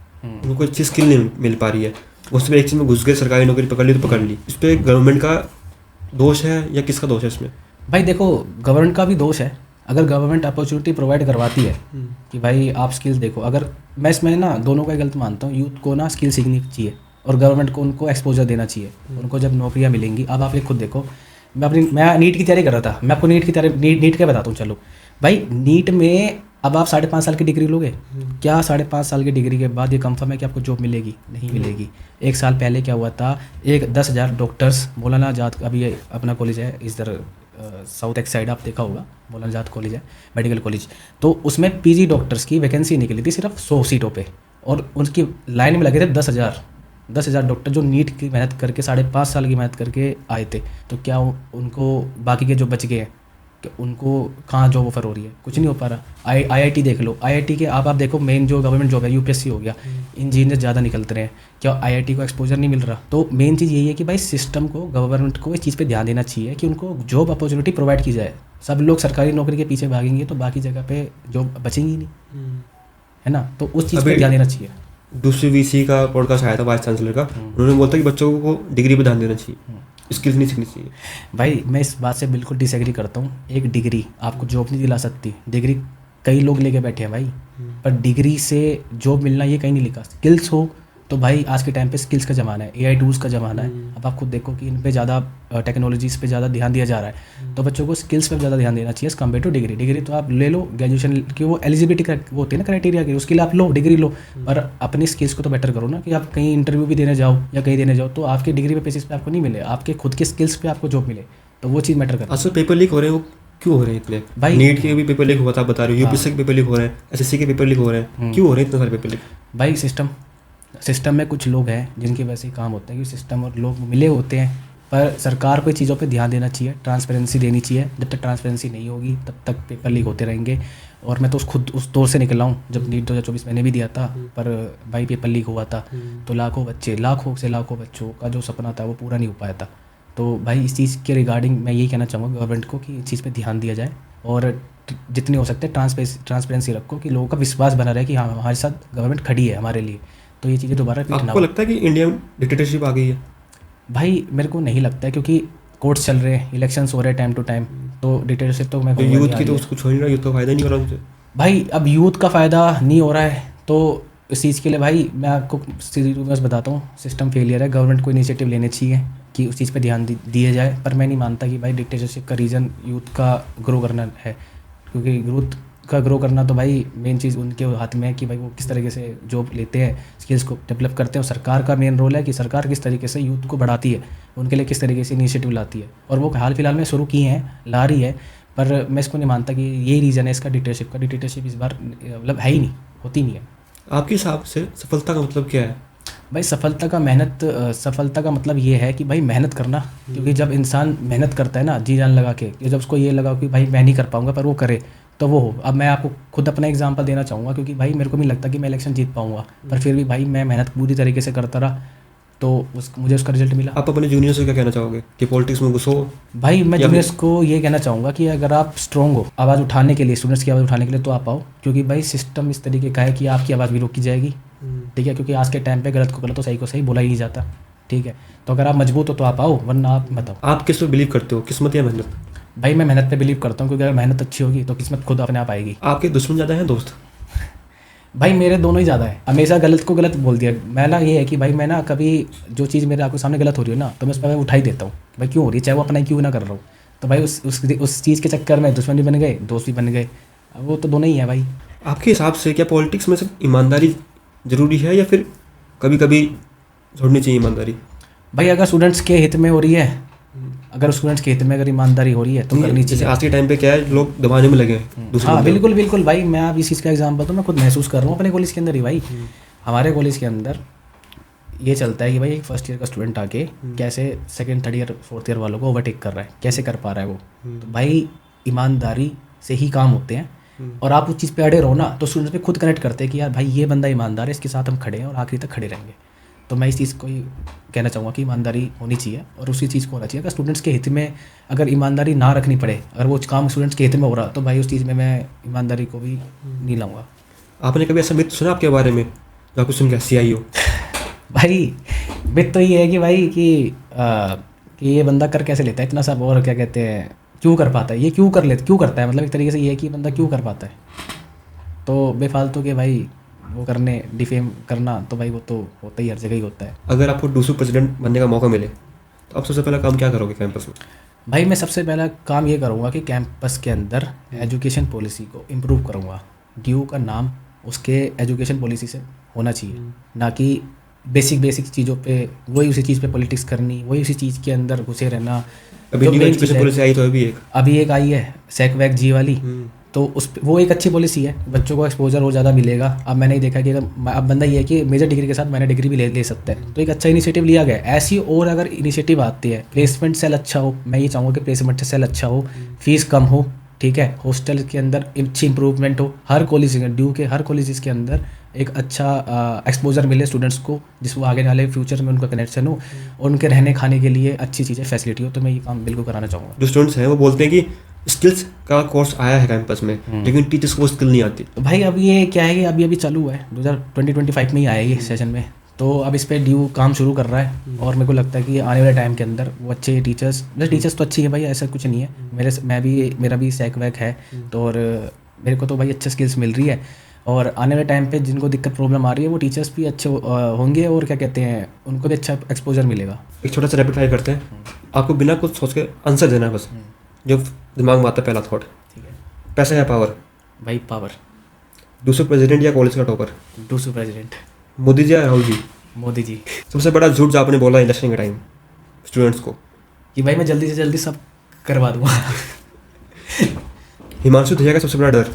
उनको अच्छी स्किल नहीं मिल पा रही है, उसमें एक चीज़ में घुस गए, सरकारी नौकरी पकड़ ली तो पकड़ ली। इस पर गवर्नमेंट का दोष है या किसका दोष है इसमें? भाई देखो, गवर्नमेंट का भी दोष है। अगर गवर्नमेंट अपॉर्चुनिटी प्रोवाइड करवाती है कि भाई आप स्किल्स देखो, अगर मैं इसमें ना दोनों का गलत मानता हूँ, यूथ को ना स्किल सीखनी चाहिए और गवर्नमेंट को उनको एक्सपोजर देना चाहिए। उनको जब नौकरियाँ मिलेंगी, अब आप ये खुद देखो, मैं नीट की तैयारी कर रहा था, मैं आपको नीट के बताता हूँ। चलो भाई, नीट में अब आप 5.5 साल की डिग्री लोगे, क्या 5.5 साल की डिग्री के बाद ये कंफर्म है कि आपको जॉब मिलेगी? नहीं मिलेगी। एक साल पहले क्या हुआ था, 10,000 डॉक्टर्स, मौलाना आजाद, अभी ये अपना कॉलेज है इधर साउथ एक साइड, आप देखा होगा, मौलाना आजाद कॉलेज है, मेडिकल कॉलेज, तो उसमें PG डॉक्टर्स की वैकेंसी निकली थी सिर्फ 100 सीटों पे, और उनकी लाइन में लगे थे 10,000 डॉक्टर जो नीट की मेहनत करके 5.5 साल की मेहनत करके आए थे। तो क्या उनको बाकी के जो बच गए हैं कि उनको कहाँ जॉब ऑफर हो रही है? कुछ नहीं हो पा रहा। IIT देख लो, IIT के आप देखो, मेन जो गवर्नमेंट जॉब है UPSC हो गया, इंजीनियर ज़्यादा निकलते रहे, क्या IIT को एक्सपोजर नहीं मिल रहा? तो मेन चीज़ यही है कि भाई सिस्टम को, गवर्नमेंट को इस चीज़ पे ध्यान देना चाहिए कि उनको जॉब अपॉर्चुनिटी प्रोवाइड की जाए। सब लोग सरकारी नौकरी के पीछे भागेंगे तो बाकी जगह पे जॉब बचेंगी नहीं, है ना? तो उस चीज़ पर ध्यान देना चाहिए। दूसरी VC का पॉडकास्ट आया था वाइस चांसलर का, उन्होंने बोला कि बच्चों को डिग्री पर ध्यान देना चाहिए, स्किल्स नहीं सीखनी चाहिए। भाई मैं इस बात से बिल्कुल डिसएग्री करता हूँ। एक डिग्री आपको जॉब नहीं दिला सकती, डिग्री कई लोग लेके बैठे हैं भाई, पर डिग्री से जॉब मिलना ये कहीं नहीं लिखा। स्किल्स हो तो भाई आज के टाइम पे स्किल्स का ज़माना है, AI टूल्स का ज़माना है। अब आप खुद देखो कि इन पे ज़्यादा टेक्नोलॉजीज़ पे ज़्यादा ध्यान दिया जा रहा है, तो बच्चों को स्किल्स पे ज़्यादा ध्यान देना चाहिए कम्पेयर टू डिग्री। डिग्री तो आप ले लो, ग्रेजुएशन की वो एलिजिबिलिटी वो होती है ना क्राइटेरिया की, उसके लिए आप लो डिग्री लो, पर अपनी स्किल्स को तो बेटर करो ना, कि आप कहीं इंटरव्यू भी देने जाओ या कहीं देने जाओ तो आपके डिग्री पे बेसिस पे आपको नहीं मिले, आपके खुद के स्किल्स पे आपको जॉब मिले, तो वो चीज़ मैटर करती है। असल पेपर लीक हो रहे हैं, वो क्यों हो रहे हैं इतने? भाई नीट के भी पेपर लीक हुआ था, बता रहे हो, UPSC के पेपर लीक हो रहे हैं, SSC के पेपर लीक हो रहे हैं, क्यों हो रहे हैं इतने सारे पेपर लीक? भाई सिस्टम में कुछ लोग हैं जिनकी वजह से काम होता है, कि सिस्टम और लोग मिले होते हैं, पर सरकार को चीज़ों पे ध्यान देना चाहिए, ट्रांसपेरेंसी देनी चाहिए। जब तक ट्रांसपेरेंसी नहीं होगी तब तक पेपर लीक होते रहेंगे। और मैं तो खुद उस दौर से निकला हूँ जब नीट 2024 मैंने भी दिया था, पर भाई पेपर लीक हुआ था तो लाखों बच्चों का जो सपना था वो पूरा नहीं हो पाया था। तो भाई इस चीज़ के रिगार्डिंग मैं यही कहना चाहूँगा गवर्नमेंट को कि इस चीज़ पे ध्यान दिया जाए और जितने हो सकते हैं ट्रांसपेरेंसी रखो, कि लोगों का विश्वास बना रहे कि हाँ हमारे साथ गवर्नमेंट खड़ी है हमारे लिए। तो ये चीज़ें दोबारा रिपीट ना हो। आपको लगता है कि इंडिया में डिक्टेटरशिप आ गई है? भाई मेरे को नहीं लगता है, क्योंकि कोर्ट्स चल रहे हैं, इलेक्शंस हो रहे हैं टाइम टू टाइम, तो डिक्टेटरशिप तो मैं यूथ की तो कुछ हो नहीं रहा, यूथ का फ़ायदा नहीं हो रहा उनसे। भाई अब यूथ का फ़ायदा नहीं हो रहा है तो इस चीज़ के लिए भाई मैं आपको सीरियस बताता हूँ, सिस्टम फेलियर है। गवर्नमेंट को इनिशिएटिव लेने चाहिए कि उस चीज़ पे ध्यान दिया जाए, पर मैं नहीं मानता कि भाई डिक्टेटरशिप का रीज़न यूथ का ग्रो करना है, क्योंकि यूथ का ग्रो करना तो भाई मेन चीज़ उनके हाथ में है कि भाई वो किस तरीके से जॉब लेते हैं, स्किल्स को डेवलप करते हैं। और सरकार का मेन रोल है कि सरकार किस तरीके से यूथ को बढ़ाती है, उनके लिए किस तरीके से इनिशिएटिव लाती है, और वो हाल फिलहाल में शुरू किए हैं, ला रही है, पर मैं इसको नहीं मानता कि यही रीज़न है इसका डिक्टेटरशिप इस बार मतलब है ही नहीं, होती नहीं है। आपके हिसाब से सफलता का मतलब क्या है? भाई सफलता का मतलब ये है कि भाई मेहनत करना, क्योंकि जब इंसान मेहनत करता है ना जी जान लगा के, जब उसको ये लगा कि भाई मैं नहीं कर पाऊंगा पर वो करे तो वो हो। अब मैं आपको खुद अपना एग्जांपल देना चाहूँगा, क्योंकि भाई मेरे को नहीं लगता कि मैं इलेक्शन जीत पाऊंगा, पर फिर भी भाई मैं मेहनत पूरी तरीके से करता रहा तो मुझे उसका रिजल्ट मिला। आप अपने जूनियर्स को क्या कहना चाहोगे कि पॉलिटिक्स में घुसो? भाई मैं जूनियर्स को ये कहना चाहूँगा कि अगर आप स्ट्रॉन्ग हो आवाज़ उठाने के लिए, स्टूडेंट्स की आवाज़ उठाने के लिए, तो आप आओ, क्योंकि भाई सिस्टम इस तरीके का है कि आपकी आवाज़ भी रोकी जाएगी, ठीक है, क्योंकि आज के टाइम पे गलत को गलत तो सही को सही बोला ही नहीं जाता, ठीक है। तो अगर आप मजबूत हो तो आप आओ, वरना आप मत आओ। आप किस पे बिलीव करते हो, किस्मत या मेहनत? भाई मैं मेहनत पे बिलीव करता हूँ, क्योंकि अगर मेहनत अच्छी होगी तो किस्मत खुद अपने आप आएगी। आपके दुश्मन ज़्यादा हैं दोस्त? भाई मेरे दोनों ही ज़्यादा है, हमेशा गलत को गलत बोल दिया। मैं ना ये है कि भाई मैं ना कभी जो चीज़ मेरे आपके सामने गलत हो रही है ना, तो मैं उस पर मैं उठा ही देता हूँ, भाई क्यों हो रही है, चाहे वो अपना ही क्यों ना कर रहा हूँ। तो भाई उस चीज़ के चक्कर में दुश्मन भी बन गए, दोस्त भी बन गए, अब वो तो दोनों ही है भाई। आपके हिसाब से क्या पॉलिटिक्स में सिर्फ ईमानदारी ज़रूरी है या फिर कभी कभी छोड़नी चाहिए ईमानदारी? भाई अगर स्टूडेंट्स के हित में हो रही है, अगर ईमानदारी हो रही है तो करनी जैसे चाहिए। आज के टाइम पे क्या है, लोग दबाने में लगे हैं दूसरे हाँ बंदे को। बिल्कुल भाई, मैं आप इस चीज़ का एग्जाम्पल तो मैं खुद महसूस कर रहा हूँ अपने कॉलेज के अंदर ही। भाई हमारे कॉलेज के अंदर ये चलता है कि भाई एक फर्स्ट ईयर का स्टूडेंट आके कैसे second third year fourth year वालों को ओवरटेक कर रहा है, कैसे कर पा रहा है वो। तो भाई ईमानदारी से ही काम होते हैं, और आप उस चीज़ पे अड़े रहो ना तो स्टूडेंट्स पे खुद कनेक्ट करते हैं कि यार भाई ये बंदा ईमानदार है, इसके साथ हम खड़े हैं और आखिरी तक खड़े रहेंगे। तो मैं इस चीज़ को ही कहना चाहूँगा कि ईमानदारी होनी चाहिए, और उसी चीज़ को होना चाहिए। अगर स्टूडेंट्स के हित में अगर ईमानदारी ना रखनी पड़े, अगर वो काम स्टूडेंट्स के हित में हो रहा, तो भाई उस चीज़ में मैं ईमानदारी को भी नहीं लाऊंगा। आपने कभी ऐसा मिथ सुना आपके बारे में जो आपको सुन के हंसी आई हो? भाई मिथ तो ये है कि भाई कि ये बंदा कर कैसे लेता है इतना सब, और क्या कहते हैं क्यों कर पाता है, ये क्यों करता है, मतलब एक तरीके से ये है कि बंदा क्यों कर पाता है। तो बेफालतू के भाई वो करने डिफेम करना, तो भाई वो तो होता ही, हर जगह ही होता है। अगर आपको डूसू प्रेसिडेंट बनने का मौका मिले तो आप सबसे पहला काम क्या करोगे कैंपस में? भाई मैं सबसे पहला काम ये करूँगा कि कैंपस के अंदर एजुकेशन पॉलिसी को इम्प्रूव करूँगा। ड्यू का नाम उसके एजुकेशन पॉलिसी से होना चाहिए, ना कि बेसिक चीज़ों पे वही उसी चीज़ पे पॉलिटिक्स करनी, वही उसी चीज़ के अंदर घुसे रहना। अभी न्यू एजुकेशन पॉलिसी आई तो अभी एक आई है सेक वैक जी वाली, तो वो एक अच्छी पॉलिसी है, बच्चों को एक्सपोजर और ज़्यादा मिलेगा। अब मैंने देखा कि अगर अब बंदा ये है कि मेजर डिग्री के साथ माइनर डिग्री भी ले सकता है, तो एक अच्छा इनिशिएटिव लिया गया। ऐसी और अगर इनिशिएटिव आती है, प्लेसमेंट सेल अच्छा हो, मैं ये चाहूँगा कि प्लेसमेंट सेल अच्छा हो, फीस कम हो, ठीक है, हॉस्टल के अंदर अच्छी इंप्रूवमेंट हो, हर कॉलेज ड्यू के हर कॉलेजेस के अंदर एक अच्छा एक्सपोजर मिले स्टूडेंट्स को, जिसको आगे वाले फ्यूचर में उनका कनेक्शन हो, और उनके रहने खाने के लिए अच्छी चीज़ें फैसिलिटी हो। तो मैं ये काम बिल्कुल कराना चाहूँगा। जो स्टूडेंट्स हैं वो बोलते हैं कि स्किल्स का कोर्स आया है कैंपस में, लेकिन टीचर्स को वो स्किल नहीं आती। तो भाई अब ये क्या है कि अभी चालू हुआ है 2025 में ही आया ये सेशन में, तो अब इस पर ड्यू काम शुरू कर रहा है, और मेरे को लगता है कि आने वाले टाइम के अंदर वो अच्छे टीचर्स तो अच्छी है भाई, ऐसा कुछ नहीं है। मेरा भी सैक वैक है, तो और मेरे को तो भाई अच्छे स्किल्स मिल रही है, और आने वाले टाइम पे जिनको दिक्कत प्रॉब्लम आ रही है वो टीचर्स भी अच्छे होंगे, और क्या कहते हैं उनको भी अच्छा एक्सपोजर मिलेगा। एक छोटा सा रैपिड फायर करते हैं, आपको बिना कुछ सोच के आंसर देना है बस, जो दिमाग में आता है पहला थॉट। ठीक है। पैसा या पावर? भाई पावर। दूसरे प्रेसिडेंट या कॉलेज का टॉपर? दूसरे प्रेसिडेंट। मोदी जी या राहुल जी? मोदी जी। सबसे बड़ा झूठ जो आपने बोला इलेक्शन के टाइम स्टूडेंट्स को? कि भाई मैं जल्दी से जल्दी सब करवा दूंगा। हिमांशु दहिया का सबसे बड़ा डर?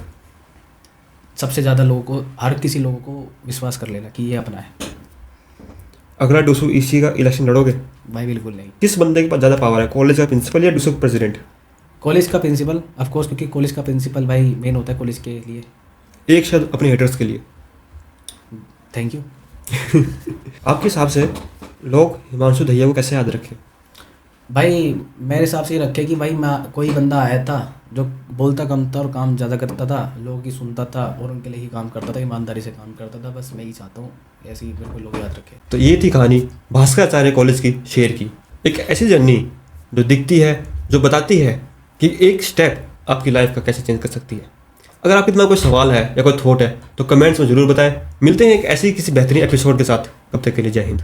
सबसे ज़्यादा हर किसी लोगों को विश्वास कर लेना कि ये अपना है। अगला डूसू ईसी का इलेक्शन लड़ोगे? भाई बिल्कुल नहीं। किस बंदे के पास ज़्यादा पावर है, कॉलेज का प्रिंसिपल या डूसू प्रेसिडेंट? कॉलेज का प्रिंसिपल ऑफ कोर्स, क्योंकि कॉलेज का प्रिंसिपल भाई मेन होता है कॉलेज के लिए। एक शब्द अपने हेटर्स के लिए? Thank you. आपके हिसाब से लोग हिमांशु दहिया को कैसे याद रखें? भाई मेरे हिसाब से ये रखे कि भाई कोई बंदा आया था जो बोलता कम था और काम ज़्यादा करता था, लोगों की सुनता था और उनके लिए ही काम करता था, ईमानदारी से काम करता था। बस मैं ही चाहता हूँ ऐसे ही मेरे को लोग याद रखें। तो ये थी कहानी भास्कराचार्य कॉलेज की शेर की, एक ऐसी जर्नी जो दिखती है, जो बताती है कि एक स्टेप आपकी लाइफ का कैसे चेंज कर सकती है। अगर आपके दिमाग कोई सवाल है या कोई थॉट है तो कमेंट्स में ज़रूर बताएं। मिलते हैं एक ऐसी किसी बेहतरीन एपिसोड के साथ, तब तक के लिए जय हिंद।